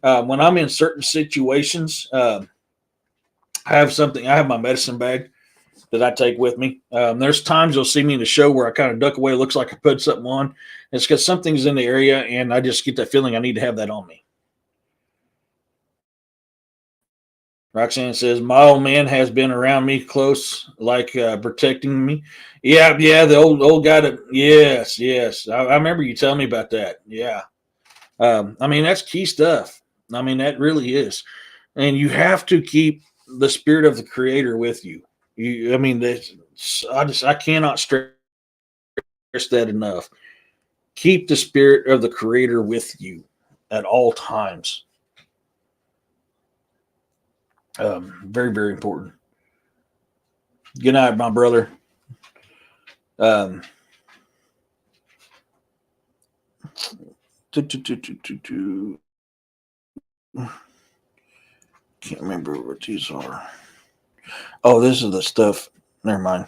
When I'm in certain situations, I have my medicine bag that I take with me. There's times you'll see me in the show where I kind of duck away. It looks like I put something on. It's because something's in the area, and I just get that feeling I need to have that on me. Roxanne says, my old man has been around me close, like protecting me. Yeah, the old guy yes. I remember you telling me about that. Yeah. I mean, that's key stuff. I mean, that really is. And you have to keep the spirit of the creator with you. I cannot stress that enough. Keep the spirit of the creator with you at all times. Very, very important. Good night, my brother. Can't remember what these are. Oh, this is the stuff. Never mind.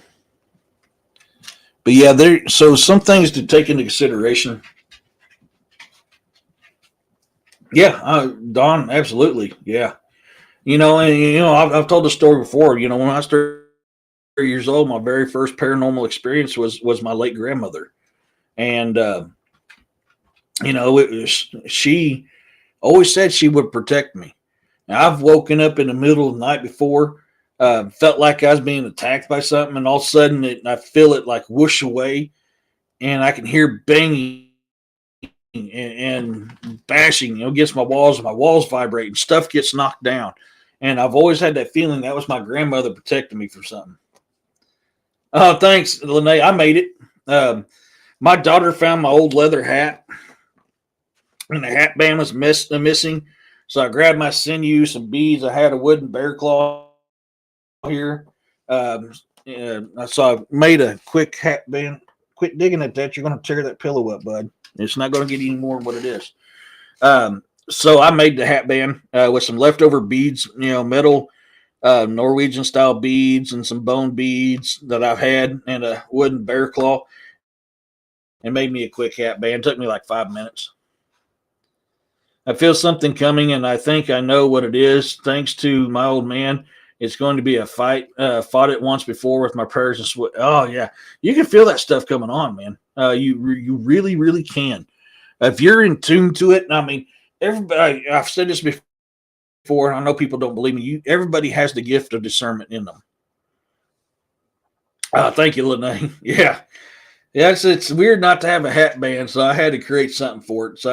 But yeah, so some things to take into consideration. Yeah, Don, absolutely. Yeah. I've told the story before. When I was 30 years old, my very first paranormal experience was my late grandmother. And, she always said she would protect me. Now, I've woken up in the middle of the night before, felt like I was being attacked by something, and all of a sudden I feel it like whoosh away, and I can hear banging and bashing, against my walls vibrating, stuff gets knocked down. And I've always had that feeling that was my grandmother protecting me from something. Oh, thanks, Lene. I made it. My daughter found my old leather hat, and the hat band was missing. So I grabbed my sinew, some beads. I had a wooden bear claw here. So I made a quick hat band. Quit digging at that. You're going to tear that pillow up, bud. It's not going to get any more than what it is. So I made the hat band with some leftover beads, metal Norwegian style beads and some bone beads that I've had and a wooden bear claw, and made me a quick hat band. It took me like 5 minutes. I feel something coming, and I think I know what it is. Thanks to my old man, it's going to be a fight. Fought it once before with my prayers and sweat. Oh yeah, you can feel that stuff coming on, man. You really, really can. If you're in tune to it, I mean, everybody. I've said this before. I know people don't believe me. Everybody has the gift of discernment in them. Thank you, Lene. Yeah. It's weird not to have a hat band, so I had to create something for it. So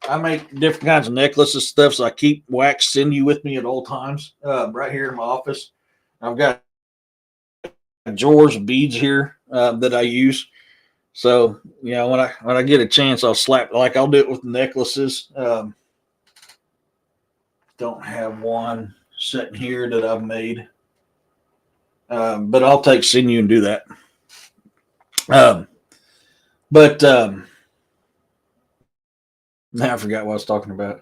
I make different kinds of necklaces stuff, so I keep wax sinew with me at all times. Right here in my office, I've got drawers of beads here that I use. So when I get a chance, I'll I'll do it with necklaces. Don't have one sitting here that I've made, but I'll take sinew and do that. Now I forgot what I was talking about.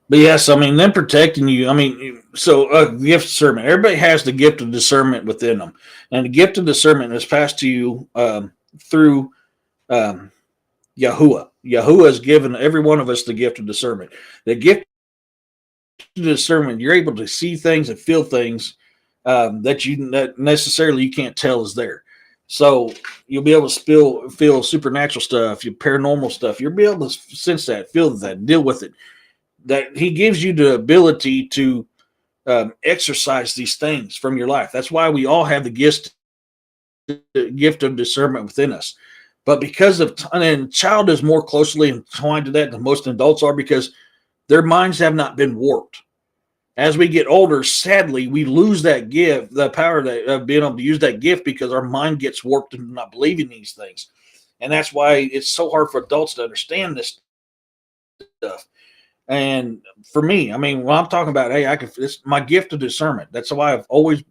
But yes, I mean, them protecting you. I mean, so gift of discernment. Everybody has the gift of discernment within them, and the gift of discernment is passed to you through Yahuwah. Yahuwah has given every one of us the gift of discernment. The gift of discernment, you're able to see things and feel things that necessarily you can't tell is there. So you'll be able to feel supernatural stuff, your paranormal stuff. You'll be able to sense that, feel that, deal with it. That he gives you the ability to exercise these things from your life. That's why we all have the gift of discernment within us. But because of and child is more closely entwined to that than most adults are, because their minds have not been warped. As we get older, sadly, we lose that gift, the power of being able to use that gift, because our mind gets warped into not believing these things. And that's why it's so hard for adults to understand this stuff. And for me, I mean, when I'm talking about, hey, it's my gift of discernment. That's why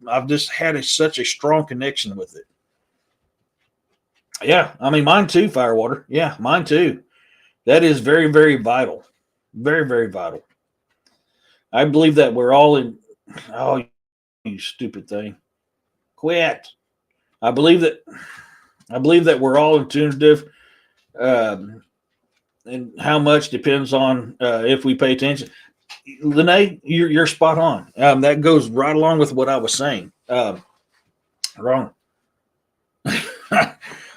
I've just had such a strong connection with it. Yeah, I mean, mine too, Firewater. Yeah, mine too. That is very, very vital. Very, very vital. I believe that we're all in. Oh, you stupid thing! Quit. I believe that we're all intuitive, and how much depends on if we pay attention. Lene, you're spot on. That goes right along with what I was saying. Wrong.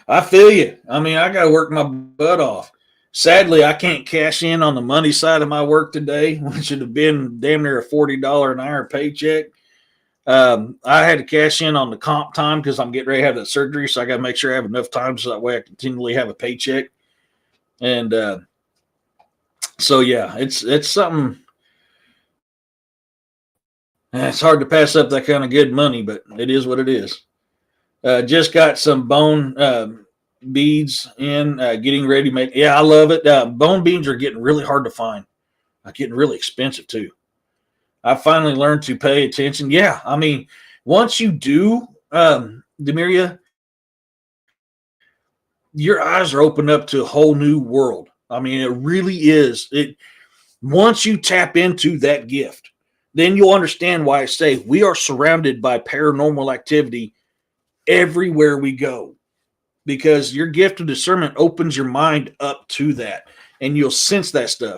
I feel you. I mean, I got to work my butt off. Sadly, I can't cash in on the money side of my work today, which would have been damn near a $40 an hour paycheck. I had to cash in on the comp time because I'm getting ready to have that surgery, so I got to make sure I have enough time so that way I continually have a paycheck. And so, yeah, it's something. It's hard to pass up that kind of good money, but it is what it is. Just got some bone beads in, getting ready to make. Yeah, I love it. Bone beads are getting really hard to find. Getting really expensive too. I finally learned to pay attention. Yeah, I mean, once you do, Demiria, your eyes are opened up to a whole new world. I mean, it really is. Once you tap into that gift, then you'll understand why I say we are surrounded by paranormal activity everywhere we go, because your gift of discernment opens your mind up to that, and you'll sense that stuff.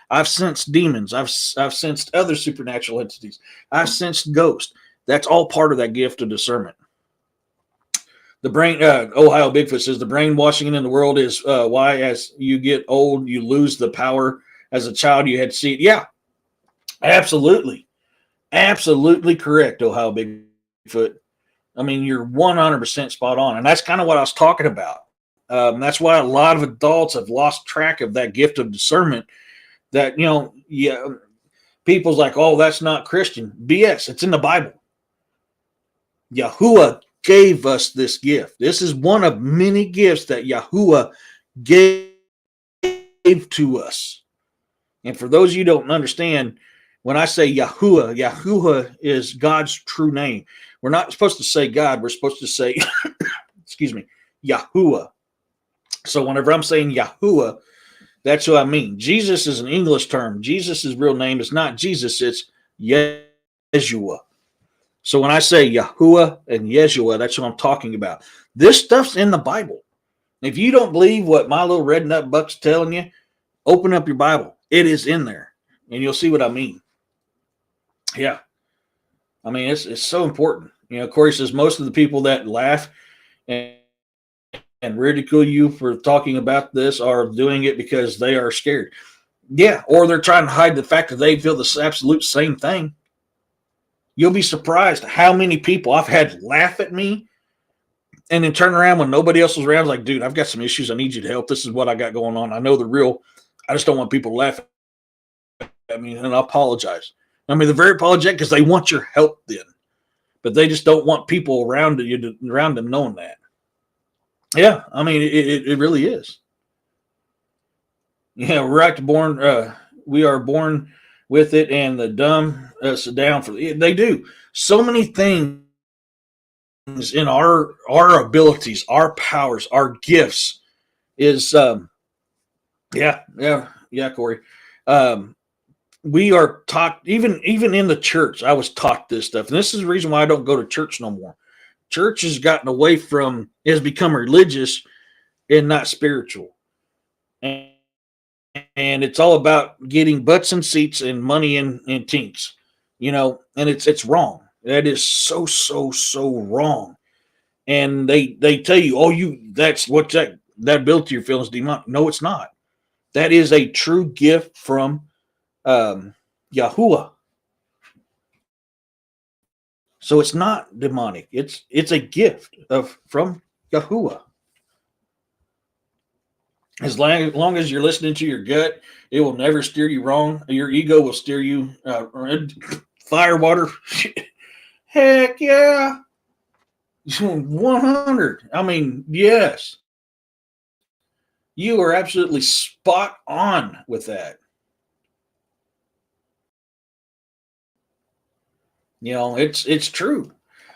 I've sensed demons. I've sensed other supernatural entities. I've sensed ghosts. That's all part of that gift of discernment. The brain, Ohio Bigfoot says, the brainwashing in the world is why, as you get old, you lose the power. As a child, you had to see it. Yeah, absolutely. Absolutely correct, Ohio Bigfoot. I mean, you're 100% spot on. And that's kind of what I was talking about. That's why a lot of adults have lost track of that gift of discernment. That, people's like, oh, that's not Christian. BS. It's in the Bible. Yahuwah gave us this gift. This is one of many gifts that Yahuwah gave to us. And for those of you who don't understand, when I say Yahuwah, Yahuwah is God's true name. We're not supposed to say God. We're supposed to say, excuse me, Yahuwah. So whenever I'm saying Yahuwah, that's what I mean. Jesus is an English term. Jesus' real name is not Jesus. It's Yeshua. So when I say Yahuwah and Yeshua, that's what I'm talking about. This stuff's in the Bible. If you don't believe what my little red nut buck's telling you, open up your Bible. It is in there, and you'll see what I mean. Yeah. I mean, it's so important. You know, Corey says most of the people that laugh and ridicule you for talking about this are doing it because they are scared. Yeah, or they're trying to hide the fact that they feel the absolute same thing. You'll be surprised how many people I've had laugh at me and then turn around when nobody else was around. Like, dude, I've got some issues. I need you to help. This is what I got going on. I know they're real. I just don't want people to laugh at me, and I apologize. I mean, they're very apologetic because they want your help then, but they just don't want people around them knowing that. Yeah, I mean, it really is. Yeah, we are born with it, and the dumb sit down for it. They do so many things in our abilities, our powers, our gifts is yeah, Corey. We are taught even in the church. I was taught this stuff, and this is the reason why I don't go to church no more. Church has gotten away from, has become religious and not spiritual, and it's all about getting butts and seats and money and tinks, you know. And it's wrong. That is so wrong. And they tell you, oh, that's what that built to your feelings demonic. No, it's not. That is a true gift from Yahuwah. So it's not demonic. It's a gift from Yahuwah. As long as you're listening to your gut, it will never steer you wrong. Your ego will steer you fire, water. Heck yeah. 100. I mean, yes. You are absolutely spot on with that. You know, it's true.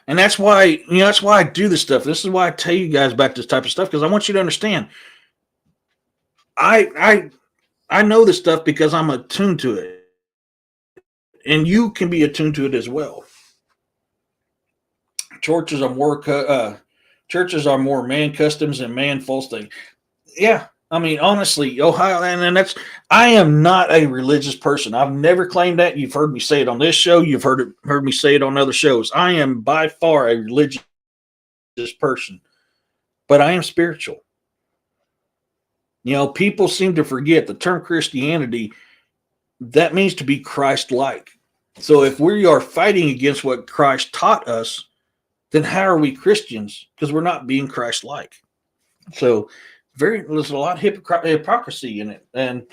And that's why, that's why I do this stuff. This is why I tell you guys about this type of stuff, because I want you to understand. I know this stuff because I'm attuned to it. And you can be attuned to it as well. Churches are more man customs and man false things. Yeah. I mean, honestly, Ohio, and I am not a religious person. I've never claimed that. You've heard me say it on this show. You've heard me say it on other shows. I am by far a religious person, but I am spiritual. You know, people seem to forget the term Christianity, that means to be Christ-like. So if we are fighting against what Christ taught us, then how are we Christians? Because we're not being Christ-like. So there's a lot of hypocrisy in it. And,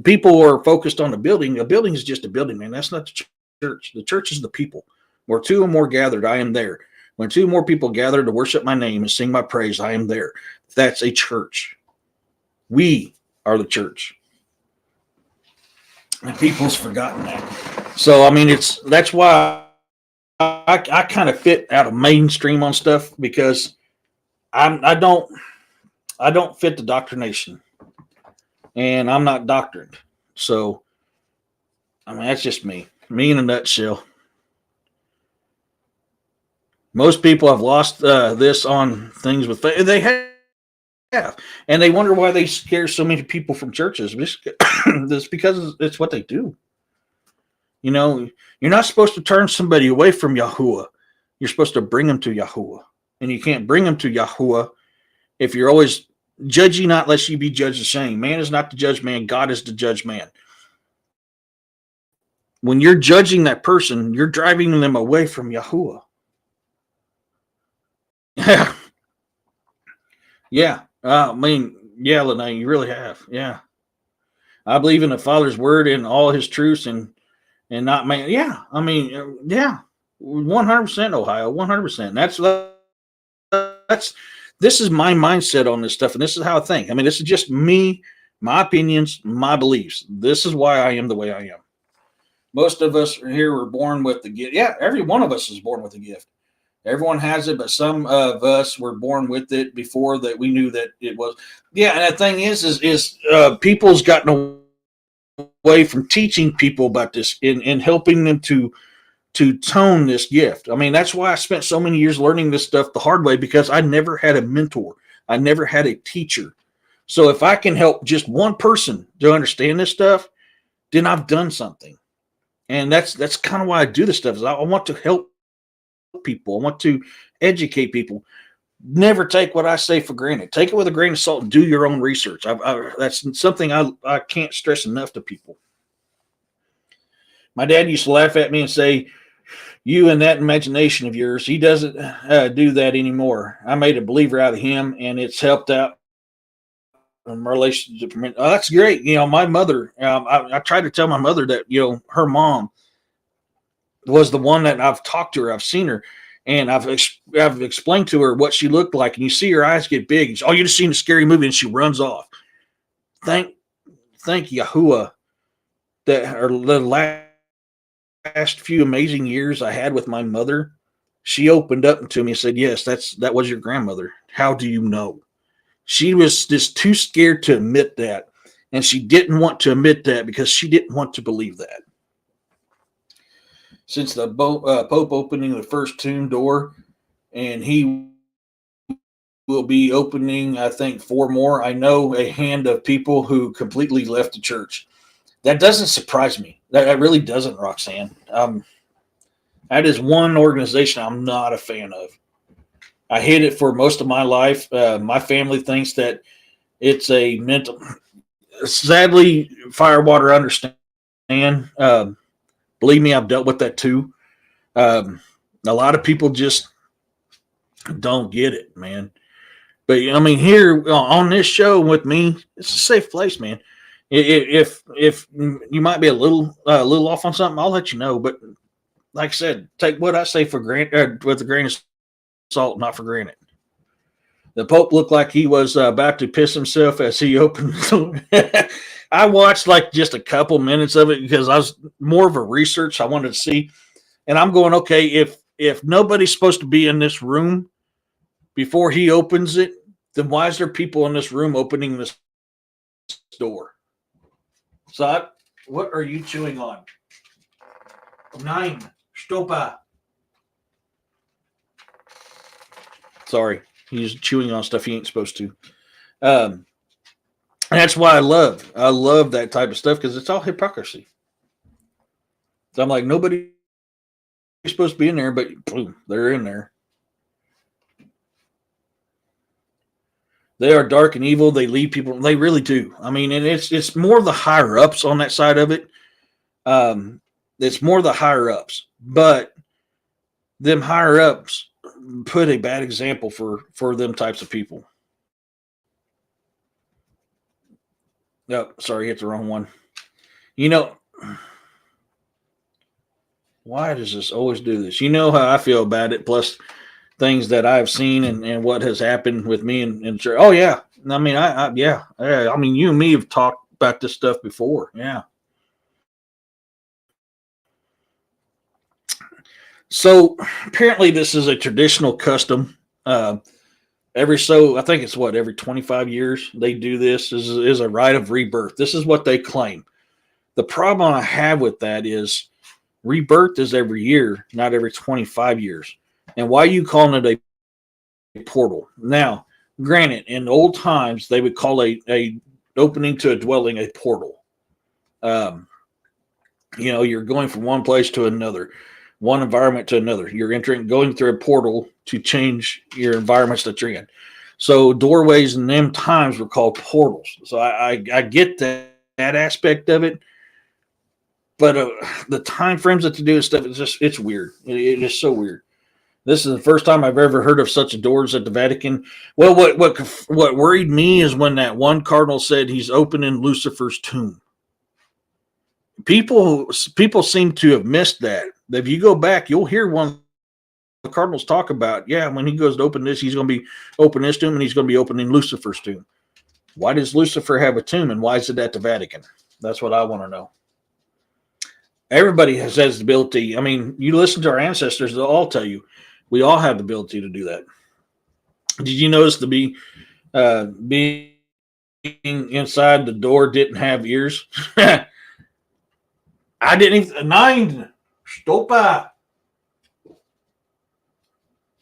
people are focused on the building. A building is just a building, man. That's not the church. The church is the people. Where two or more gathered, I am there. When two or more people gather to worship my name and sing my praise, I am there. That's a church. We are the church. And people's forgotten that. So, I mean, that's why I kind of fit out of mainstream on stuff, because I don't fit the doctrination, and I'm not doctrined. So, I mean, that's just me in a nutshell. Most people have lost this on things with faith. They have, and they wonder why they scare so many people from churches. It's because it's what they do. You know, you're not supposed to turn somebody away from Yahuwah. You're supposed to bring them to Yahuwah. And you can't bring them to Yahuwah if you're always judging, not lest you be judged the same. Man is not to judge man. God is to judge man. When you're judging that person, you're driving them away from Yahuwah. Yeah. Yeah. I mean, yeah, Lene, you really have. Yeah. I believe in the Father's word and all his truths and not man. Yeah. I mean, yeah. 100% Ohio. 100%. this is my mindset on this stuff, and this is how I think. I mean, this is just me, my opinions, my beliefs. This is why I am the way I am. Most of us here were born with the gift. Yeah, every one of us is born with a gift. Everyone has it, but some of us were born with it before that we knew that it was. Yeah, and the thing is people's gotten away from teaching people about this and helping them to tone this gift. I mean, that's why I spent so many years learning this stuff the hard way, because I never had a mentor. I never had a teacher. So if I can help just one person to understand this stuff, then I've done something. And that's kind of why I do this stuff. Is I want to help people. I want to educate people. Never take what I say for granted. Take it with a grain of salt and do your own research. That's something I can't stress enough to people. My dad used to laugh at me and say, "You and that imagination of yours," he doesn't do that anymore. I made a believer out of him, and it's helped out my relationship. Oh, that's great. My mother, I tried to tell my mother that, her mom was the one that I've talked to her. I've seen her, and I've explained to her what she looked like, and you see her eyes get big. And you just seen a scary movie, and she runs off. Thank Yahuwah that the last few amazing years I had with my mother, she opened up to me and said, "Yes, that was your grandmother. How do you know?" She was just too scared to admit that, and she didn't want to admit that because she didn't want to believe that. Since the Pope opening the first tomb door, and he will be opening, I think, 4 more, I know a hand of people who completely left the church. That doesn't surprise me. That really doesn't, Roxanne. That is one organization I'm not a fan of. I hate it for most of my life. My family thinks that it's a mental. Sadly, Firewater understand. Believe me, I've dealt with that too. A lot of people just don't get it, man. But I mean, here on this show with me, it's a safe place, man. If you might be a little off on something, I'll let you know. But like I said, take what I say for granted with a grain of salt, not for granted. The Pope looked like he was about to piss himself as he opened. I watched like just a couple minutes of it because I was more of a research I wanted to see. And I'm going, okay, if nobody's supposed to be in this room before he opens it, then why is there people in this room opening this door? So what are you chewing on? 9. Stopa. Sorry, he's chewing on stuff he ain't supposed to. That's why I love that type of stuff, because it's all hypocrisy. So I'm like, nobody's supposed to be in there, but boom, they're in there. They are dark and evil. They lead people. They really do. I mean, and it's more the higher ups on that side of it. It's more the higher ups, but them higher ups put a bad example for them types of people. No, sorry, hit the wrong one. Why does this always do this? You know how I feel about it, plus things that I've seen and what has happened with me and church. Oh yeah. I mean, yeah. I mean, you and me have talked about this stuff before. Yeah. So apparently this is a traditional custom. I think it's every 25 years they do this is a rite of rebirth. This is what they claim. The problem I have with that is rebirth is every year, not every 25 years. And why are you calling it a portal? Now, granted, in old times, they would call a opening to a dwelling a portal. You're going from one place to another, one environment to another. You're going through a portal to change your environments that you're in. So doorways in them times were called portals. So I get that aspect of it. But the time frames that to do stuff, it's weird. It is so weird. This is the first time I've ever heard of such doors at the Vatican. Well, what worried me is when that one cardinal said he's opening Lucifer's tomb. People seem to have missed that. If you go back, you'll hear one of the Cardinals talk about, when he goes to open this, he's going to be open this tomb and he's going to be opening Lucifer's tomb. Why does Lucifer have a tomb and why is it at the Vatican? That's what I want to know. Everybody has the ability. I mean, you listen to our ancestors, they'll all tell you we all have the ability to do that. Did you notice being inside the door didn't have ears? I didn't even. Nine. Stopa.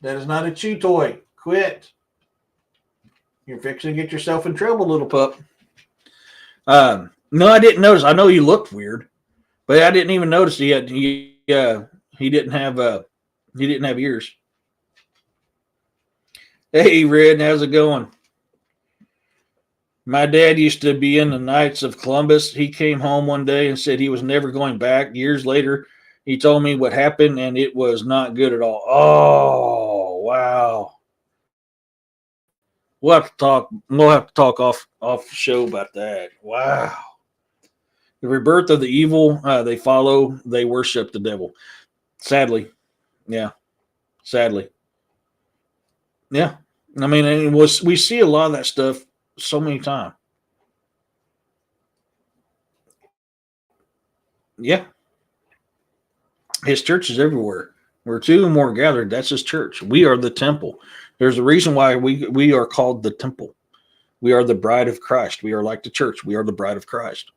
That is not a chew toy. Quit. You're fixing to get yourself in trouble, little pup. No, I didn't notice. I know you looked weird, but I didn't even notice he didn't have ears. Hey, Red, how's it going? My dad used to be in the Knights of Columbus. He came home one day and said he was never going back. Years later, he told me what happened, and it was not good at all. Oh, wow. We'll have to talk off the show about that. Wow. The rebirth of the evil they follow, they worship the devil. Sadly. Yeah. Sadly. Yeah. I mean, we see a lot of that stuff so many times. Yeah. His church is everywhere. Where two or more gathered, that's his church. We are the temple. There's a reason why we are called the temple. We are the bride of Christ. We are like the church. We are the bride of Christ.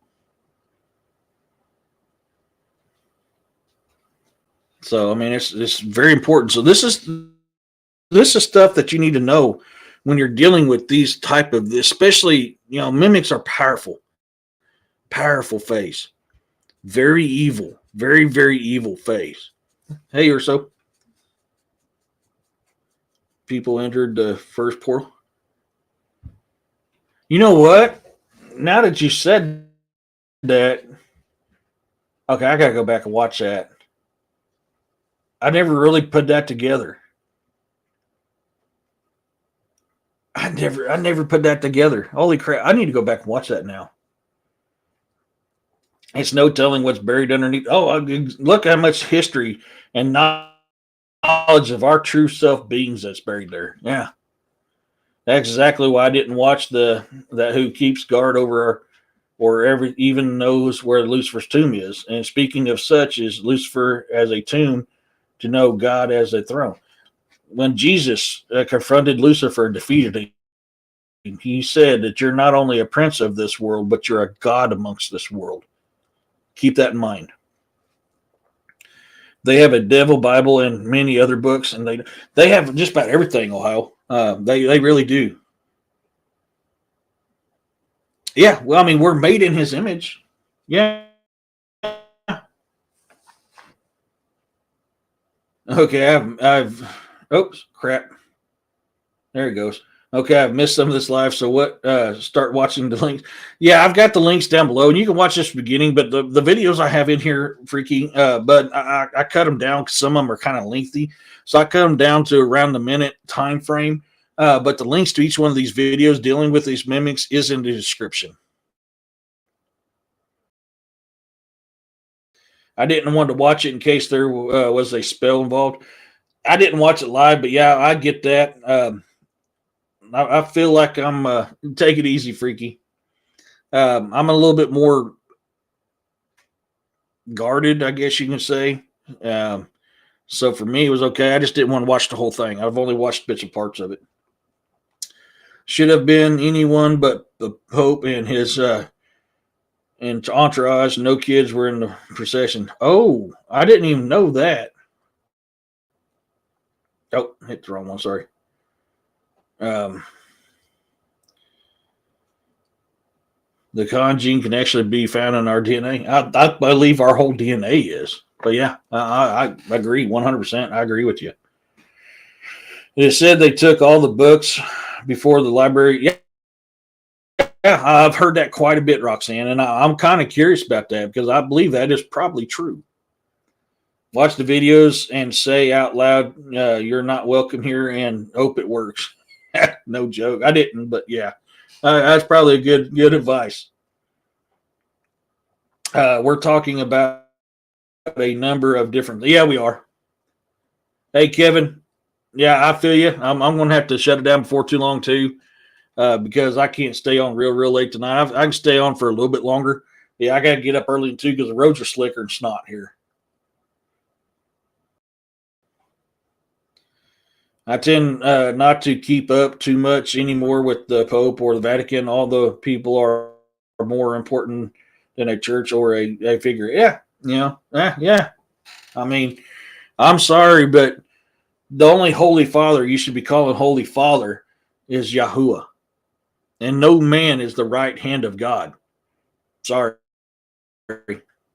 So, I mean, it's very important. So this is stuff that you need to know when you're dealing with these type of, especially, mimics are powerful phase. Very evil, very, very evil phase. Hey, Urso. People entered the first portal. You know what? Now that you said that, okay, I gotta go back and watch that. I never really put that together. I never put that together. Holy crap. I need to go back and watch that now. It's no telling what's buried underneath. Oh, look how much history and knowledge of our true self beings that's buried there. Yeah. That's exactly why I didn't watch that who keeps guard over even knows where Lucifer's tomb is. And speaking of such, is Lucifer as a tomb to know God as a throne. When Jesus confronted Lucifer and defeated him, he said that you're not only a prince of this world, but you're a God amongst this world. Keep that in mind. They have a devil Bible and many other books, and they have just about everything, Ohio. They really do. Yeah, well, I mean, we're made in his image. Yeah. Okay, oops, crap. There it goes. Okay, I've missed some of this live, so start watching the links. Yeah, I've got the links down below, and you can watch this beginning, but the videos I have in here, freaky, but I cut them down because some of them are kind of lengthy, so I cut them down to around the minute time frame, but the links to each one of these videos dealing with these mimics is in the description. I didn't want to watch it in case there was a spell involved. I didn't watch it live, but yeah, I get that. I feel like I'm take it easy, freaky. I'm a little bit more guarded, I guess you can say. So for me, it was okay. I just didn't want to watch the whole thing. I've only watched bits and parts of it. Should have been anyone but the Pope and his and entourage. No kids were in the procession. Oh, I didn't even know that. Oh, hit the wrong one. Sorry. The Khan gene can actually be found in our DNA. I believe our whole DNA is. But yeah, I agree 100%. I agree with you. It said they took all the books before the library. Yeah, I've heard that quite a bit, Roxanne, and I'm kind of curious about that because I believe that is probably true. Watch the videos and say out loud, you're not welcome here, and hope it works. No joke. I didn't, but yeah, that's probably a good advice. We're talking about a number of different. Yeah, we are. Hey, Kevin, Yeah, I feel you. I'm going to have to shut it down before too long too, because I can't stay on real late tonight. I can stay on for a little bit longer. Yeah, I got to get up early too because the roads are slicker and snot here. I tend not to keep up too much anymore with the Pope or the Vatican. All the people are more important than a church or a figure. Yeah, yeah. I mean, I'm sorry, but the only Holy Father you should be calling Holy Father is Yahuwah, and no man is the right hand of God. Sorry,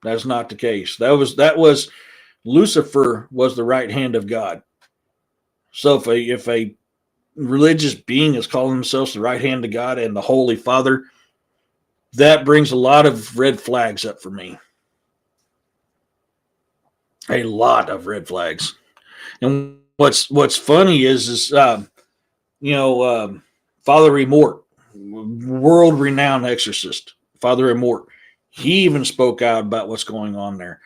that's not the case. That was Lucifer was the right hand of God. So if a religious being is calling themselves the right hand of God and the Holy Father, that brings a lot of red flags up for me. A lot of red flags. And what's funny is Father Remort, world renowned exorcist, Father Remort, he even spoke out about what's going on there.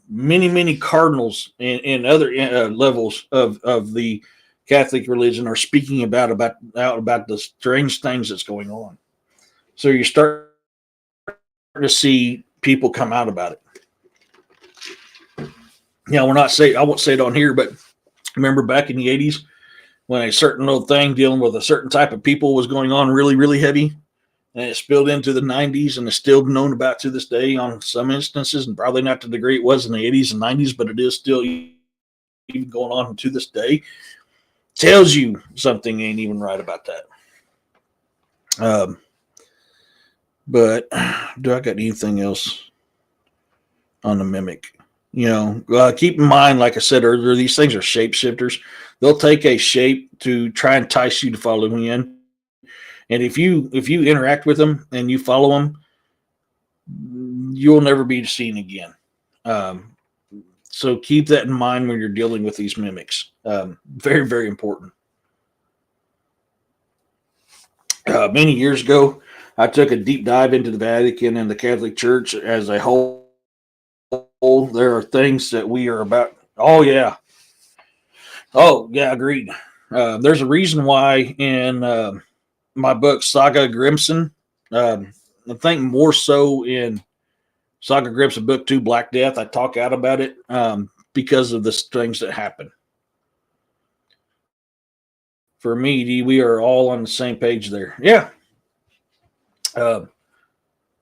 Many cardinals and other levels of the Catholic religion are speaking about the strange things that's going on. So you start to see people come out about it. I won't say it on here, but remember back in the 80s when a certain little thing dealing with a certain type of people was going on really heavy, and it spilled into the 90s and is still known about to this day on some instances, and probably not to the degree it was in the 80s and 90s, but it is still even going on to this day. Tells you something ain't even right about that. But do I got anything else on the mimic? Keep in mind, like I said earlier, these things are shapeshifters. They'll take a shape to try and entice you to follow them in. And if you interact with them and you follow them, you'll never be seen again. So keep that in mind when you're dealing with these mimics. Very important. Many years ago, I took a deep dive into the Vatican and the Catholic Church as a whole. There are things that we are about. Oh yeah, agreed. There's a reason why in my book Saga Grimson, I think more so in Saga Grimson Book 2, Black Death, I talk out about it because of the things that happen. For me, we are all on the same page there. Yeah.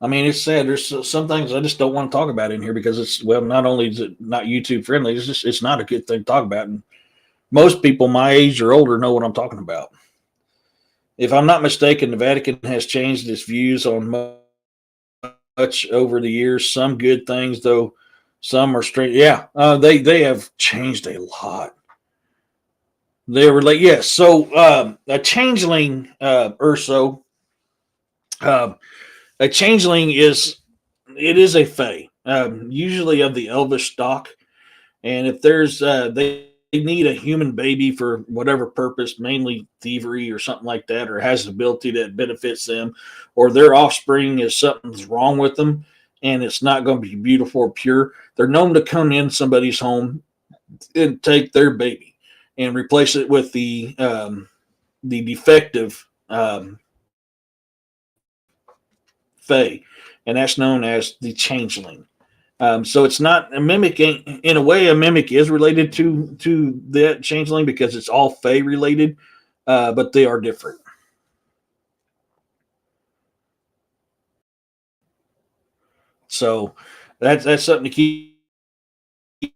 I mean, it's sad. There's some things I just don't want to talk about in here because not only is it not YouTube friendly, it's not a good thing to talk about. And most people my age or older know what I'm talking about. If I'm not mistaken, the Vatican has changed its views on much over the years. Some good things, though. Some are strange. Yeah, they have changed a lot. They were like, yes. So a changeling, Urso. A changeling is a fae, usually of the elvish stock, and if there's they need a human baby for whatever purpose, mainly thievery or something like that, or has an ability that benefits them, or their offspring is something's wrong with them, and it's not going to be beautiful or pure. They're known to come in somebody's home and take their baby and replace it with the defective fae, and that's known as the changeling. So it's not a mimic. In a way, a mimic is related to that changeling because it's all fae related, but they are different. So that's something to keep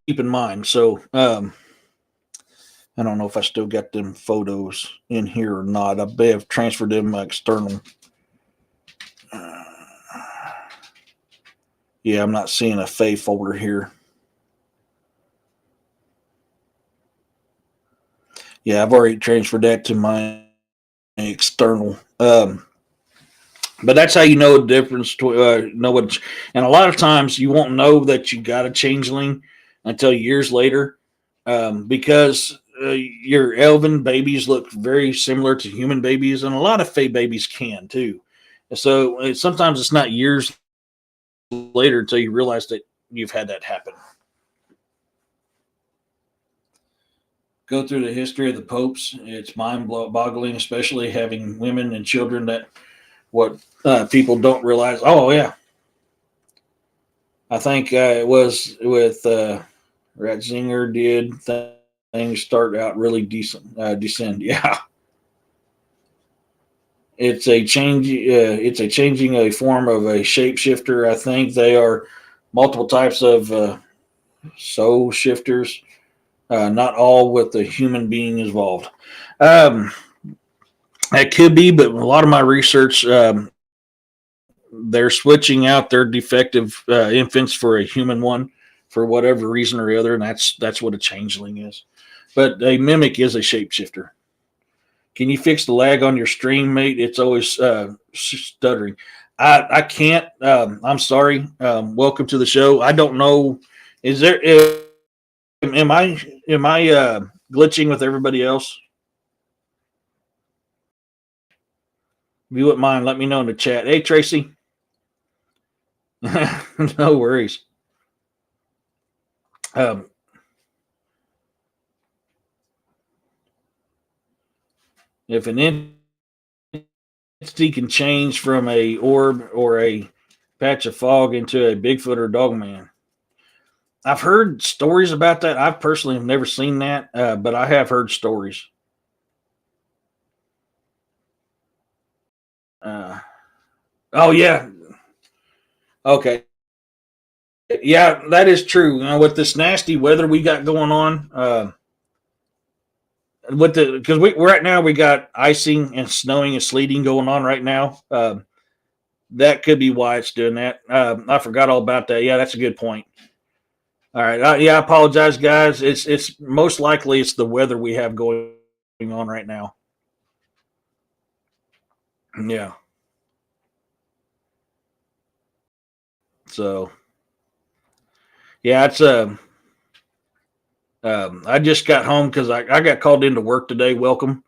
in mind. So I don't know if I still got them photos in here or not. I may have transferred them external. Yeah, I'm not seeing a fae folder here. Yeah, I've already transferred that to my external. But that's how you know the difference. Know what, and a lot of times you won't know that you got a changeling until years later, because your elven babies look very similar to human babies, and a lot of fae babies can too. So sometimes it's not years later until you realize that you've had that happen. go through the history of the popes, it's mind-boggling, especially having women and children. That what people don't realize. Oh yeah, I think it was with Ratzinger did things start out really decent. Descend, yeah. It's a change. It's a changing a form of a shapeshifter. I think they are multiple types of soul shifters. Not all with the human being involved. Um, that could be, but a lot of my research, they're switching out their defective infants for a human one for whatever reason or other, and that's what a changeling is. But a mimic is a shapeshifter. Can you fix the lag on your stream, mate? It's always stuttering. I can't. I'm sorry. Welcome to the show. I don't know. Is there? Am I glitching with everybody else? If you wouldn't mind, let me know in the chat. Hey, Tracy. No worries. Um, if an entity can change from a orb or a patch of fog into a Bigfoot or Dogman, I've heard stories about that. I personally have never seen that, but I have heard stories. Oh yeah, okay, yeah, that is true. With this nasty weather we got going on, with the because we're right now we got icing and snowing and sleeting going on right now. That could be why it's doing that. I forgot all about that. Yeah, that's a good point. All right. Yeah, I apologize, guys. It's most likely it's the weather we have going on right now. Yeah. So yeah, it's I just got home because I got called into work today. Welcome,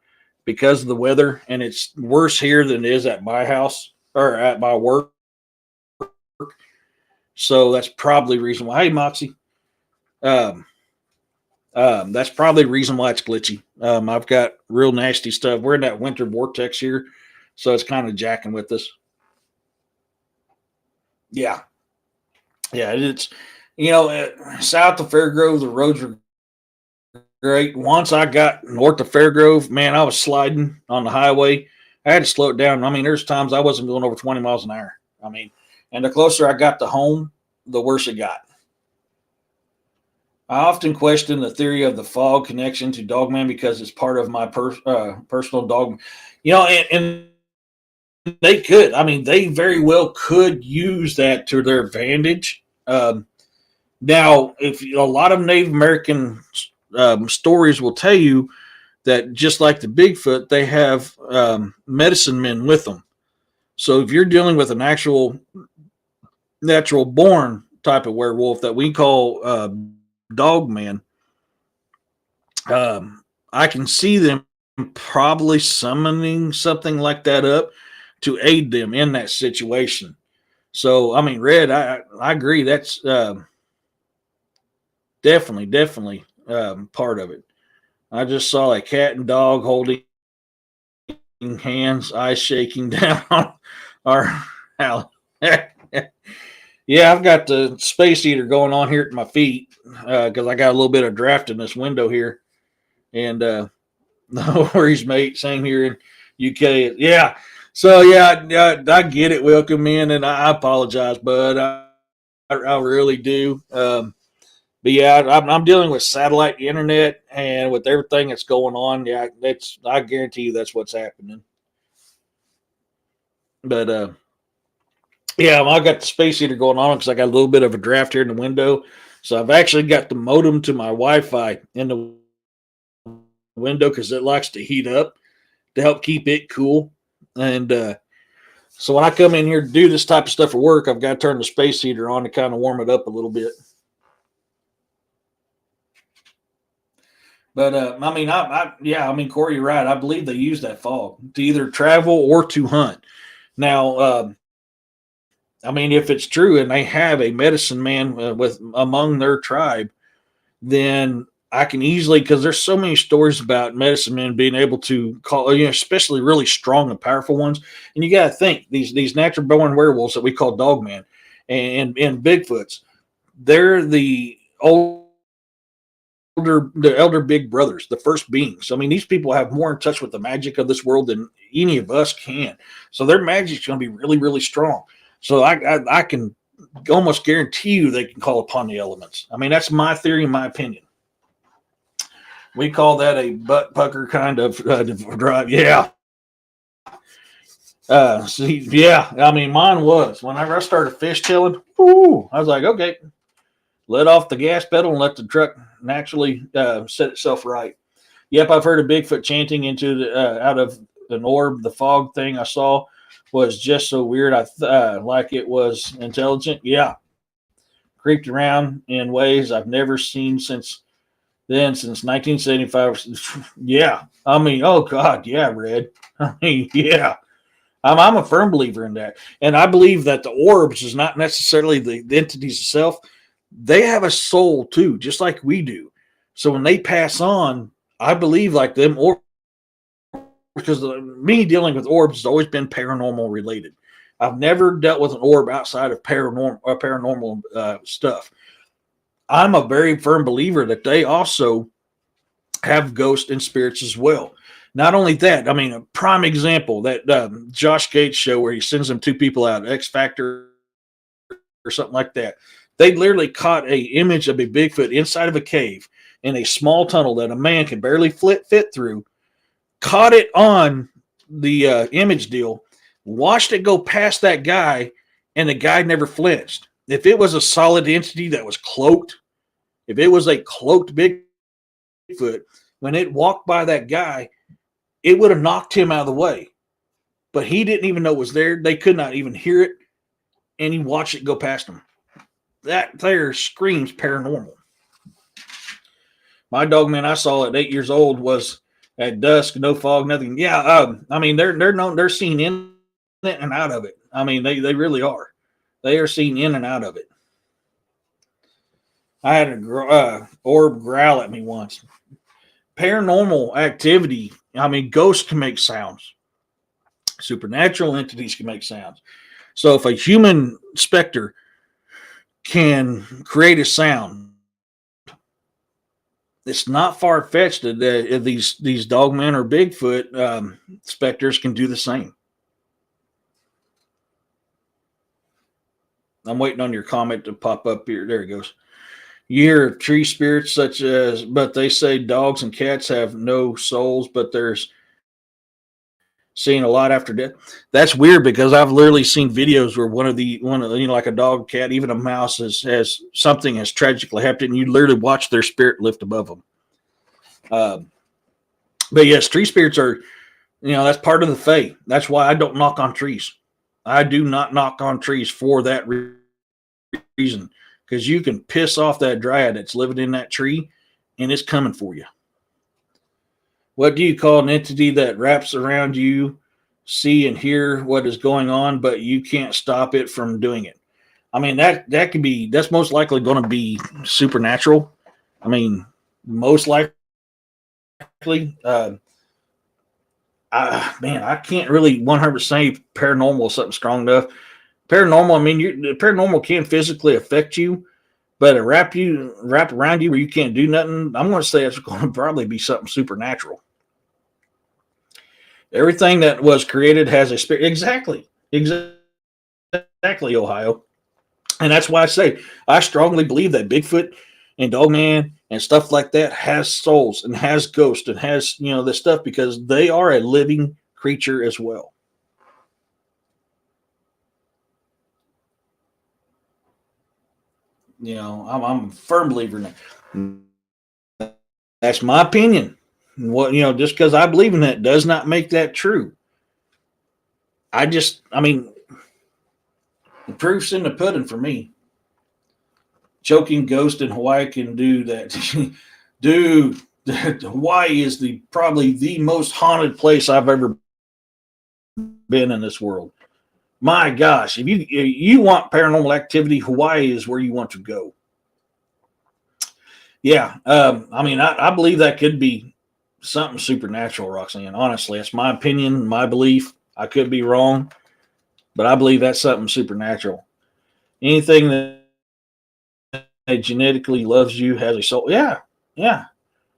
because of the weather, and it's worse here than it is at my house or at my work. So that's probably the reason why. Hey, Moxie. Um, that's probably the reason why it's glitchy. I've got real nasty stuff. We're in that winter vortex here, so it's kind of jacking with us. Yeah, yeah. It's south of Fairgrove, the roads are great. Once I got north of Fairgrove, man, I was sliding on the highway. I had to slow it down. I mean, there's times I wasn't going over 20 miles an hour. I mean, and the closer I got to home, the worse it got. I often question the theory of the fog connection to Dogman because it's part of my personal dog. And they could. I mean, they very well could use that to their advantage. Now, if a lot of Native American stories will tell you that just like the Bigfoot, they have medicine men with them. So if you're dealing with an actual natural born type of werewolf that we call dog man, I can see them probably summoning something like that up to aid them in that situation. So, I mean, Red, I agree. That's definitely part of it. I just saw a cat and dog holding hands, eyes shaking down on our house. Yeah, I've got the space heater going on here at my feet because I got a little bit of draft in this window here. And no worries, mate. Same here in UK. Yeah. So yeah, I get it. Welcome in, and I apologize, but I really do. But yeah, I'm dealing with satellite internet and with everything that's going on. Yeah, I guarantee you that's what's happening. But yeah, I got the space heater going on because I got a little bit of a draft here in the window. So I've actually got the modem to my Wi-Fi in the window because it likes to heat up to help keep it cool. And so when I come in here to do this type of stuff for work, I've got to turn the space heater on to kind of warm it up a little bit. But I mean, Corey, you're right. I believe they use that fog to either travel or to hunt. Now, I mean, if it's true and they have a medicine man with among their tribe, then I can easily, because there's so many stories about medicine men being able to call, especially really strong and powerful ones. And you got to think these natural born werewolves that we call dogmen and Bigfoots, they're the elder big brothers, the first beings. I mean, these people have more in touch with the magic of this world than any of us can. So their magic's going to be really, really strong. So I can almost guarantee you they can call upon the elements. I mean, that's my theory, in my opinion. We call that a butt pucker kind of drive. Yeah. Yeah. I mean, mine was whenever I started fishtailing. Ooh, I was like, okay, let off the gas pedal and let the truck naturally set itself right. Yep, I've heard of Bigfoot chanting into the out of an orb. The fog thing I saw was just so weird. Like it was intelligent. Yeah, creeped around in ways I've never seen since 1975. Yeah, I mean, oh God, yeah, Red. I mean, yeah. I'm a firm believer in that. And I believe that the orbs is not necessarily the entities itself. They have a soul too, just like we do. So when they pass on, I believe like them, or because me dealing with orbs has always been paranormal related. I've never dealt with an orb outside of paranormal stuff. I'm a very firm believer that they also have ghosts and spirits as well. Not only that, I mean, a prime example, that Josh Gates show where he sends them two people out, X Factor or something like that. They literally caught a image of a Bigfoot inside of a cave in a small tunnel that a man can barely fit through, caught it on the image deal, watched it go past that guy, and the guy never flinched. If it was a solid entity that was cloaked, if it was a cloaked Bigfoot, when it walked by that guy, it would have knocked him out of the way. But he didn't even know it was there. They could not even hear it. And he watched it go past him. That there screams paranormal. My dog man I saw at 8 years old was at dusk, no fog, nothing. Yeah, I mean, they're seen in it and out of it. I mean, they really are. They are seen in and out of it. I had a orb growl at me once. Paranormal activity. I mean, ghosts can make sounds. Supernatural entities can make sounds. So if a human specter can create a sound, it's not far-fetched that these dogmen or Bigfoot specters can do the same. I'm waiting on your comment to pop up here. There it goes. You hear of tree spirits but they say dogs and cats have no souls, but there's seeing a lot after death. That's weird because I've literally seen videos where one of like a dog, cat, even a mouse has something has tragically happened, and you literally watch their spirit lift above them. But yes, tree spirits are, that's part of the fae. That's why I don't knock on trees. I do not knock on trees for that reason, because you can piss off that dryad that's living in that tree, and it's coming for you. What do you call an entity that wraps around you, see and hear what is going on, but you can't stop it from doing it? I mean, that's most likely going to be supernatural. I mean, most likely. I can't really 100% say paranormal is something strong enough. Paranormal, I mean, paranormal can physically affect you, but wrap around you where you can't do nothing, I'm going to say it's going to probably be something supernatural. Everything that was created has a spirit. Exactly, Ohio. And that's why I say I strongly believe that Bigfoot and Dogman and stuff like that has souls and has ghosts and has, this stuff, because they are a living creature as well. I'm a firm believer in that. That's my opinion. Just because I believe in that does not make that true. The proof's in the pudding for me. Choking ghost in Hawaii can do that. Dude, Hawaii is probably the most haunted place I've ever been in this world. My gosh, if you want paranormal activity, Hawaii is where you want to go. Yeah. I mean, I believe that could be something supernatural, Roxanne. Honestly, that's my opinion, my belief. I could be wrong, but I believe that's something supernatural. Anything that genetically loves you has a soul. Yeah. Yeah.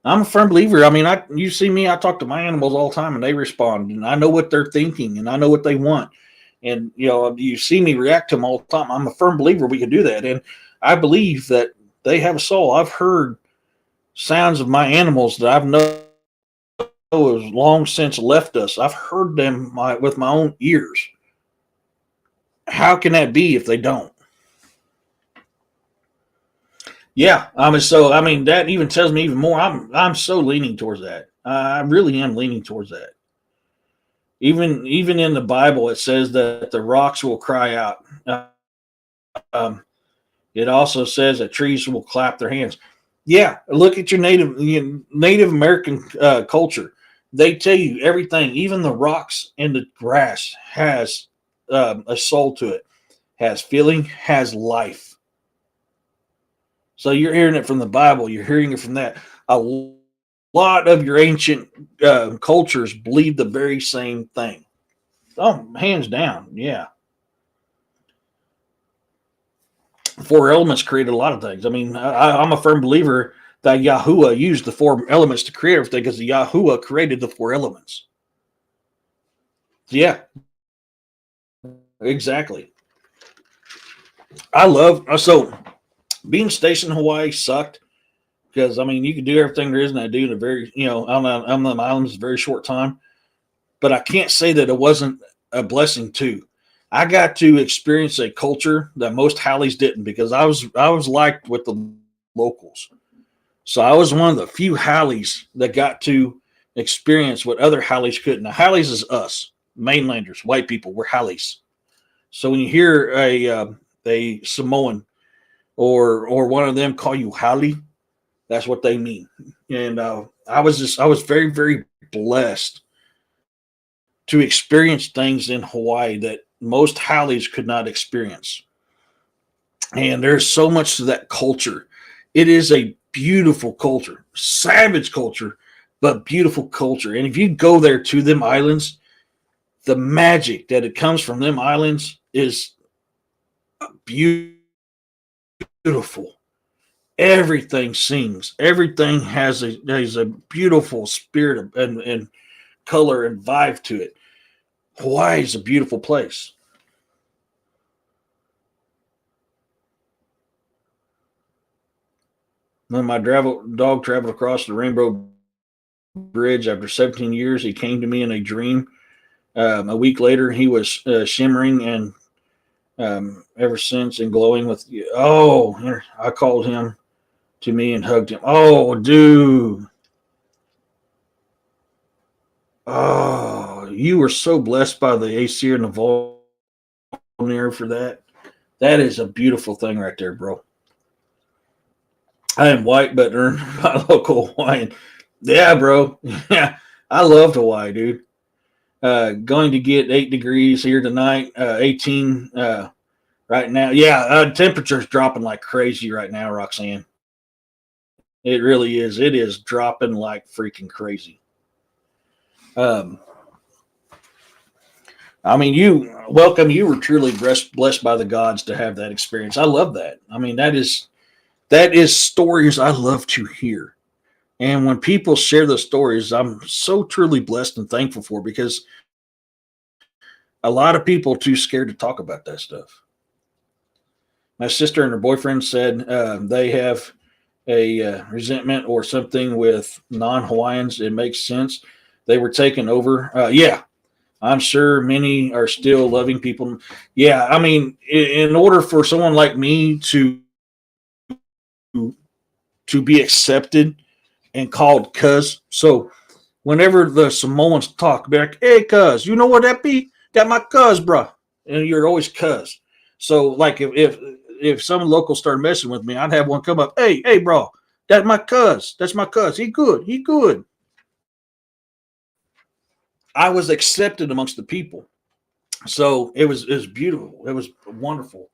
I'm a firm believer. I mean, you see me, I talk to my animals all the time and they respond and I know what they're thinking and I know what they want. And you see me react to them all the time. I'm a firm believer we can do that. And I believe that they have a soul. I've heard sounds of my animals that I've known has long since left us. I've heard them with my own ears. How can that be if they don't? Yeah, I mean that even tells me even more. I'm so leaning towards that. I really am leaning towards that. Even in the Bible, it says that the rocks will cry out. Um, it also says that trees will clap their hands. Yeah, look at your Native American culture. They tell you everything. Even the rocks and the grass has a soul to it, has feeling, has life. So you're hearing it from the Bible. You're hearing it from that. A lot of your ancient cultures believe the very same thing. Oh, hands down, yeah. Four elements created a lot of things. I mean, I'm a firm believer that Yahuwah used the four elements to create everything because the Yahuwah created the four elements. Yeah, exactly. I love so being stationed in Hawaii sucked because I mean you could do everything there is and I do in a very on the islands a very short time. But I can't say that it wasn't a blessing too. I got to experience a culture that most Hallies didn't because I was liked with the locals. So I was one of the few Hallies that got to experience what other Hallies couldn't. Now Hallies is us, mainlanders, white people. We're Hallies. So when you hear a Samoan or one of them call you Hallie, that's what they mean. And I was very very blessed to experience things in Hawaii that most Hallies could not experience. And there's so much to that culture. It is a beautiful culture, savage culture, but beautiful culture. And if you go there to them islands, the magic that it comes from them islands is beautiful. Everything sings. Everything has a beautiful spirit and color and vibe to it. Hawaii is a beautiful place. When my dog traveled across the Rainbow Bridge after 17 years, he came to me in a dream. A week later, he was shimmering and ever since and glowing with. Oh, I called him to me and hugged him. Oh, dude. Oh, you were so blessed by the Aesir and the Volnir for that. That is a beautiful thing right there, bro. I am white, but earned by local Hawaiian. Yeah, bro. Yeah, I loved Hawaii, dude. Going to get 8 degrees here tonight, 18 right now. Yeah, temperature's dropping like crazy right now, Roxanne. It really is. It is dropping like freaking crazy. I mean, you were truly blessed by the gods to have that experience. I love that. I mean, that is stories I love to hear. And when people share those stories, I'm so truly blessed and thankful for because a lot of people are too scared to talk about that stuff. My sister and her boyfriend said they have a resentment or something with non-Hawaiians. It makes sense. They were taken over. Yeah, I'm sure many are still loving people. Yeah, I mean, in order for someone like me to be accepted and called cuz, so whenever the Samoans talk, be like, "Hey, cuz, you know what that be? That my cuz, bro." And you're always cuz. So, like, if some local started messing with me, I'd have one come up, "Hey, bro, that's my cuz. That's my cuz. He good. He good." I was accepted amongst the people, so it was beautiful. It was wonderful.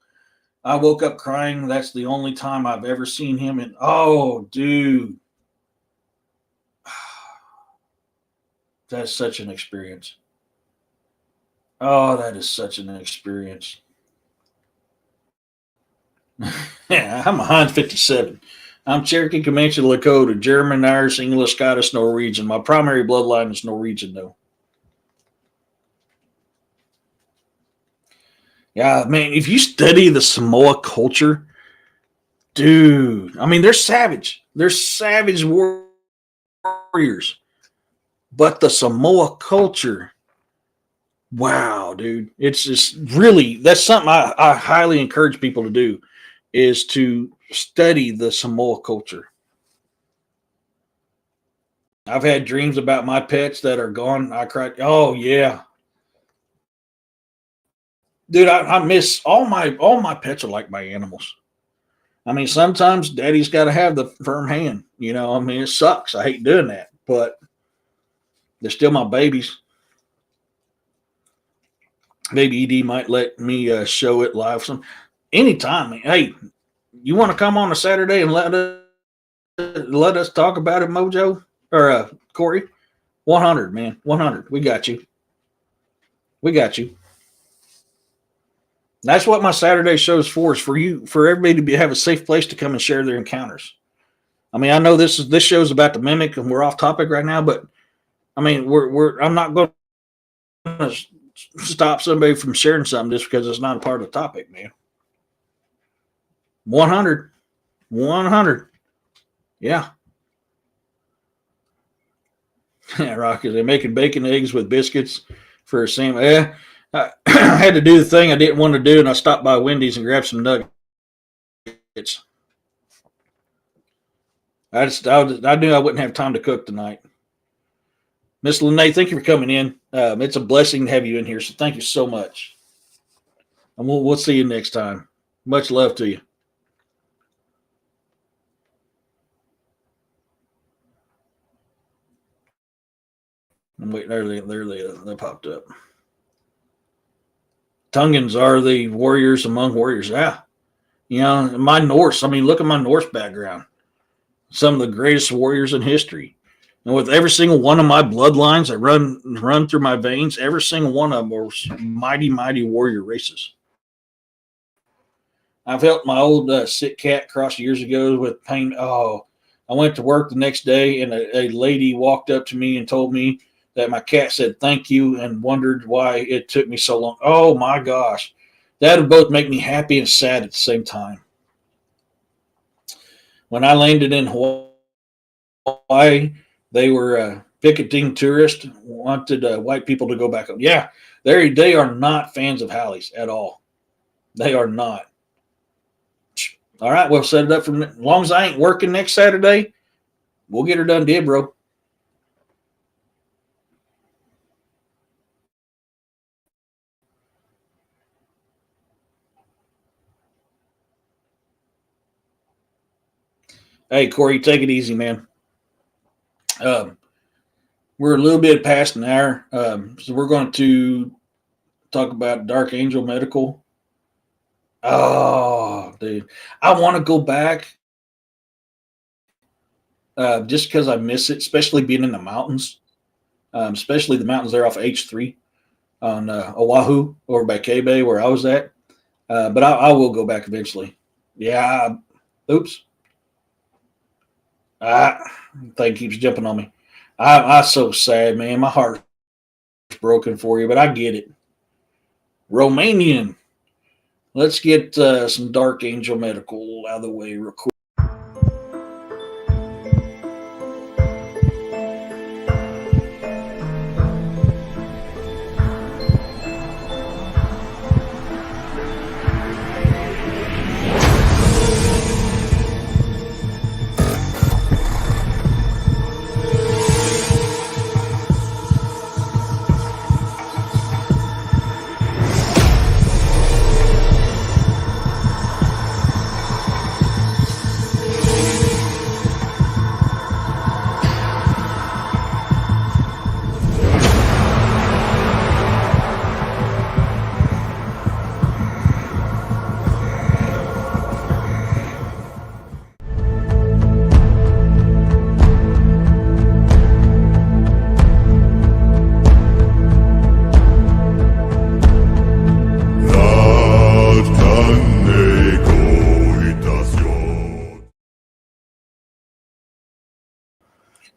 I woke up crying. That's the only time I've ever seen him. And oh, dude, that's such an experience. Oh, that is such an experience. Yeah, I'm a Heinz 57. I'm Cherokee, Comanche, Lakota, German, Irish, English, Scottish, Norwegian. My primary bloodline is Norwegian, though. Yeah, man, if you study the Samoa culture, dude, I mean, they're savage. They're savage warriors. But the Samoa culture, wow, dude. It's just really, that's something I highly encourage people to do, is to study the Samoa culture. I've had dreams about my pets that are gone. I cried. Oh, yeah. Dude, I miss all my pets are like my animals. I mean, sometimes daddy's got to have the firm hand. You know, I mean, it sucks. I hate doing that, but they're still my babies. Maybe ED might let me show it live some anytime. Hey, you want to come on a Saturday and let us talk about it, Mojo or Corey? 100, man, 100. We got you. We got you. That's what my Saturday show is for everybody to have a safe place to come and share their encounters. I mean, I know this show's about the mimic and we're off topic right now, but I mean, I'm not going to stop somebody from sharing something just because it's not a part of the topic, man. 100. Yeah. Yeah, Rocky, they're making bacon eggs with biscuits for a sandwich. Yeah. I had to do the thing I didn't want to do, and I stopped by Wendy's and grabbed some nuggets. I knew I wouldn't have time to cook tonight. Miss Lene, thank you for coming in. It's a blessing to have you in here, so thank you so much. And we'll see you next time. Much love to you. I'm waiting. There they popped up. Tungans are the warriors among warriors. Yeah. You know, my Norse, I mean, look at my Norse background. Some of the greatest warriors in history. And with every single one of my bloodlines that run through my veins, every single one of them were mighty, mighty warrior races. I've helped my old sick cat cross years ago with pain. Oh, I went to work the next day and a lady walked up to me and told me that my cat said thank you and wondered why it took me so long. Oh my gosh. That would both make me happy and sad at the same time. When I landed in Hawaii, they were picketing tourists, wanted white people to go back up. Yeah, they are not fans of Hallie's at all. They are not. All right, we'll set it up for as long as I ain't working next Saturday, we'll get her done dead, bro. Hey, Corey, take it easy, man. We're a little bit past an hour, so we're going to talk about Dark Angel Medical. Oh, dude. I want to go back just because I miss it, especially being in the mountains, especially the mountains there off H3 on Oahu over by K-Bay where I was at. But I will go back eventually. Yeah. Oops. Thing keeps jumping on me. I'm so sad, man. My heart's broken for you, but I get it. Romanian. Let's get some Dark Angel Medical out of the way real quick.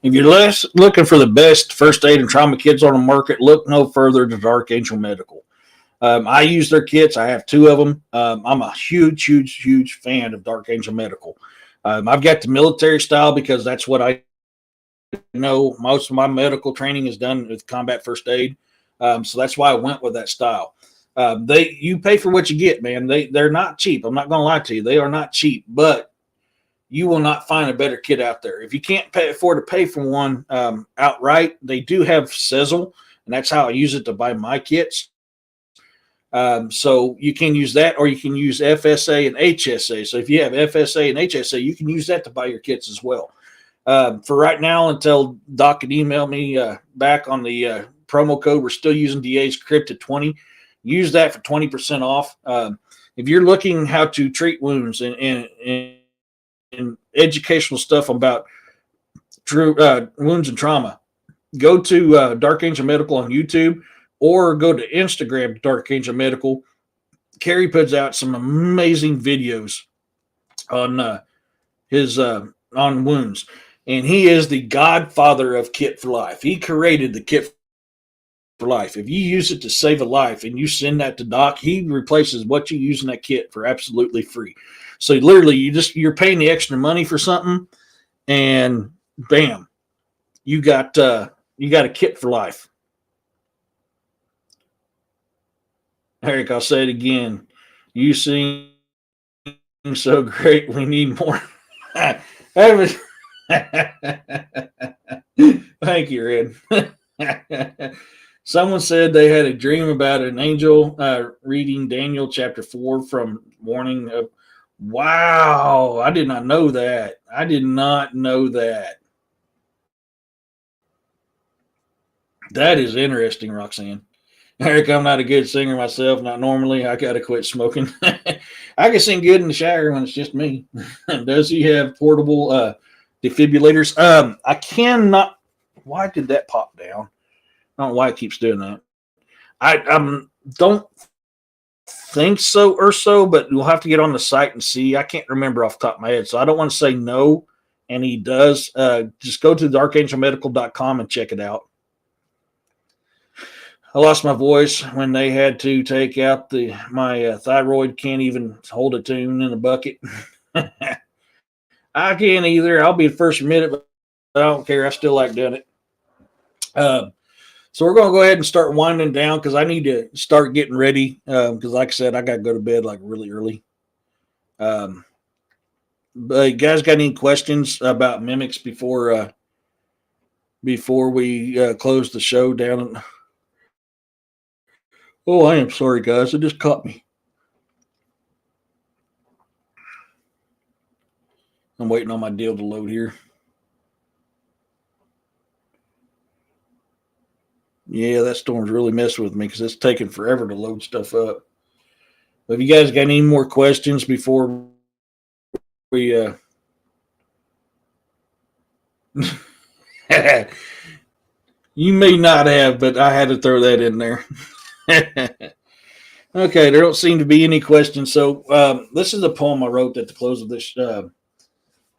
If you're less looking for the best first aid and trauma kits on the market, look no further to Dark Angel Medical. I use their kits. I have 2 of them. I'm a huge fan of Dark Angel Medical. I've got the military style because that's what I know. Most of my medical training is done with combat first aid. So that's why I went with that style. You pay for what you get, man. They're not cheap. I'm not going to lie to you. They are not cheap, but you will not find a better kit out there. If you can't afford to pay for one outright, they do have Sizzle, and that's how I use it to buy my kits. So you can use that, or you can use FSA and HSA. So if you have FSA and HSA, you can use that to buy your kits as well. For right now, until Doc can email me back on the promo code, we're still using DA's Cryptid 20. Use that for 20% off. If you're looking how to treat wounds and educational stuff about wounds and trauma, go to Dark Angel Medical on YouTube, or go to Instagram, Dark Angel Medical. Kerry puts out some amazing videos on his on wounds, and he is the godfather of Kit for Life. He created the Kit for Life. If you use it to save a life and you send that to Doc, he replaces what you use in that kit for absolutely free. So literally, you're paying the extra money for something, and bam, you got a Kit for Life. Eric, I'll say it again. You sing so great. We need more. Thank you, Red. Someone said they had a dream about an angel reading Daniel chapter 4 from Warning of. Wow, I did not know that. I did not know that. That is interesting, Roxanne. Eric, I'm not a good singer myself, not normally. I got to quit smoking. I can sing good in the shower when it's just me. Does he have portable defibrillators? I cannot. Why did that pop down? I don't know why it keeps doing that. I don't think so, but we'll have to get on the site and see. I can't remember off the top of my head, so I don't want to say no, and he does. Just go to darkangelmedical.com and check it out. I lost my voice when they had to take out my thyroid. Can't even hold a tune in a bucket. I can't either. I'll be the first to admit it, but I don't care. I still like doing it. So we're going to go ahead and start winding down because I need to start getting ready. Because like I said, I got to go to bed like really early. But you guys got any questions about mimics before we close the show down? Oh, I am sorry, guys. It just caught me. I'm waiting on my deal to load here. Yeah, that storm's really messing with me because it's taking forever to load stuff up. But if you guys got any more questions before we you may not have, but I had to throw that in there. Okay, there don't seem to be any questions. So this is a poem I wrote at the close of this.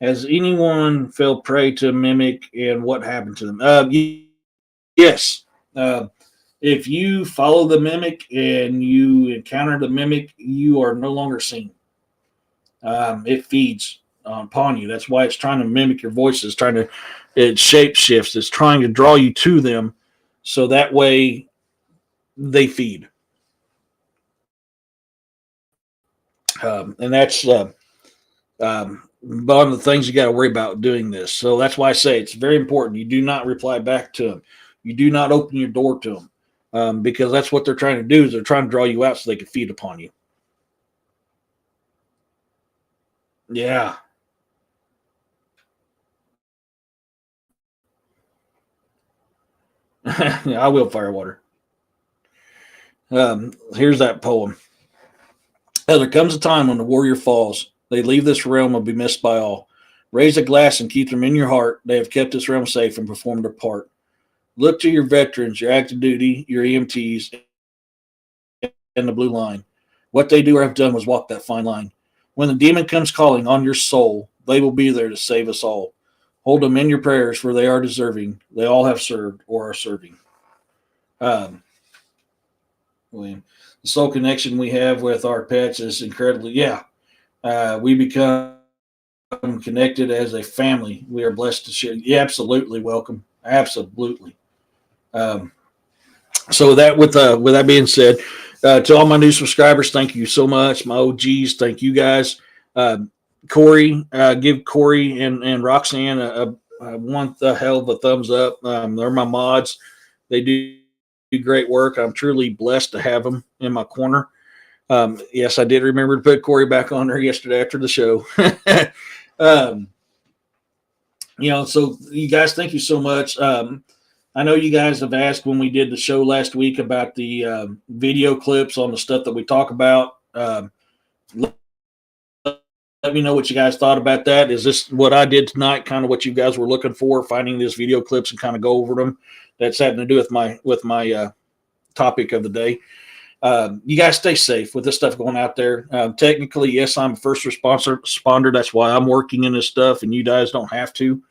Has anyone fell prey to a mimic, and what happened to them? Yes. If you follow the mimic and you encounter the mimic, you are no longer seen. It feeds upon you. That's why it's trying to mimic your voices, it shape shifts. It's trying to draw you to them, so that way they feed. And that's one of the things you got to worry about doing this. So that's why I say it's very important. You do not reply back to them. You do not open your door to them, because that's what they're trying to do. Is they're trying to draw you out so they can feed upon you. Yeah. Yeah, I will, Firewater. Here's that poem. There comes a time when the warrior falls. They leave this realm and be missed by all. Raise a glass and keep them in your heart. They have kept this realm safe and performed their part. Look to your veterans, your active duty, your EMTs, and the blue line. What they do or have done was walk that fine line. When the demon comes calling on your soul, they will be there to save us all. Hold them in your prayers, for they are deserving. They all have served or are serving. William, the soul connection we have with our pets is incredibly, we become connected as a family. We are blessed to share. Yeah, absolutely. Welcome. Absolutely. So with that being said, to all my new subscribers, thank you so much. My OGs, thank you guys. Corey, give Corey and Roxanne a one hell of a thumbs up. They're my mods. They do great work. I'm truly blessed to have them in my corner. Yes, I did remember to put Corey back on there yesterday after the show. So you guys, thank you so much. I know you guys have asked when we did the show last week about the video clips on the stuff that we talk about. Let me know what you guys thought about that. Is this what I did tonight? Kind of what you guys were looking for, finding these video clips and kind of go over them. That's having to do with my topic of the day. You guys stay safe with this stuff going out there. Technically, yes, I'm a first responder. That's why I'm working in this stuff, and you guys don't have to.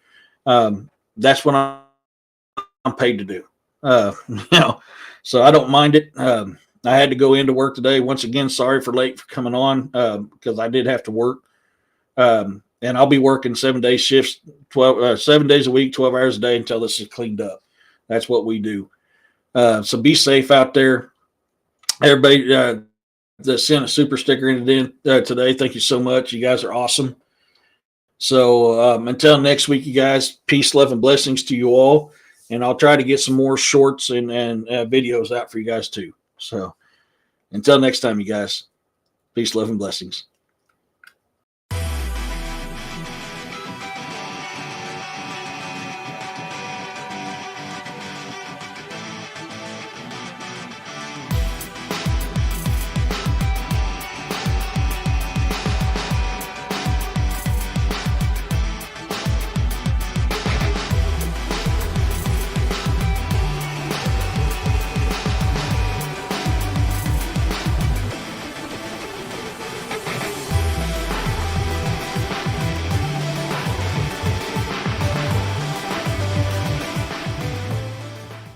That's what I'm paid to do. So I don't mind it. I had to go into work today. Once again, sorry for late for coming on because I did have to work. And I'll be working 7-day shifts, 7 days a week, 12 hours a day until this is cleaned up. That's what we do. So be safe out there. Everybody that sent a super sticker in today, thank you so much. You guys are awesome. So until next week, you guys, peace, love, and blessings to you all. And I'll try to get some more shorts and videos out for you guys too. So until next time, you guys, peace, love, and blessings.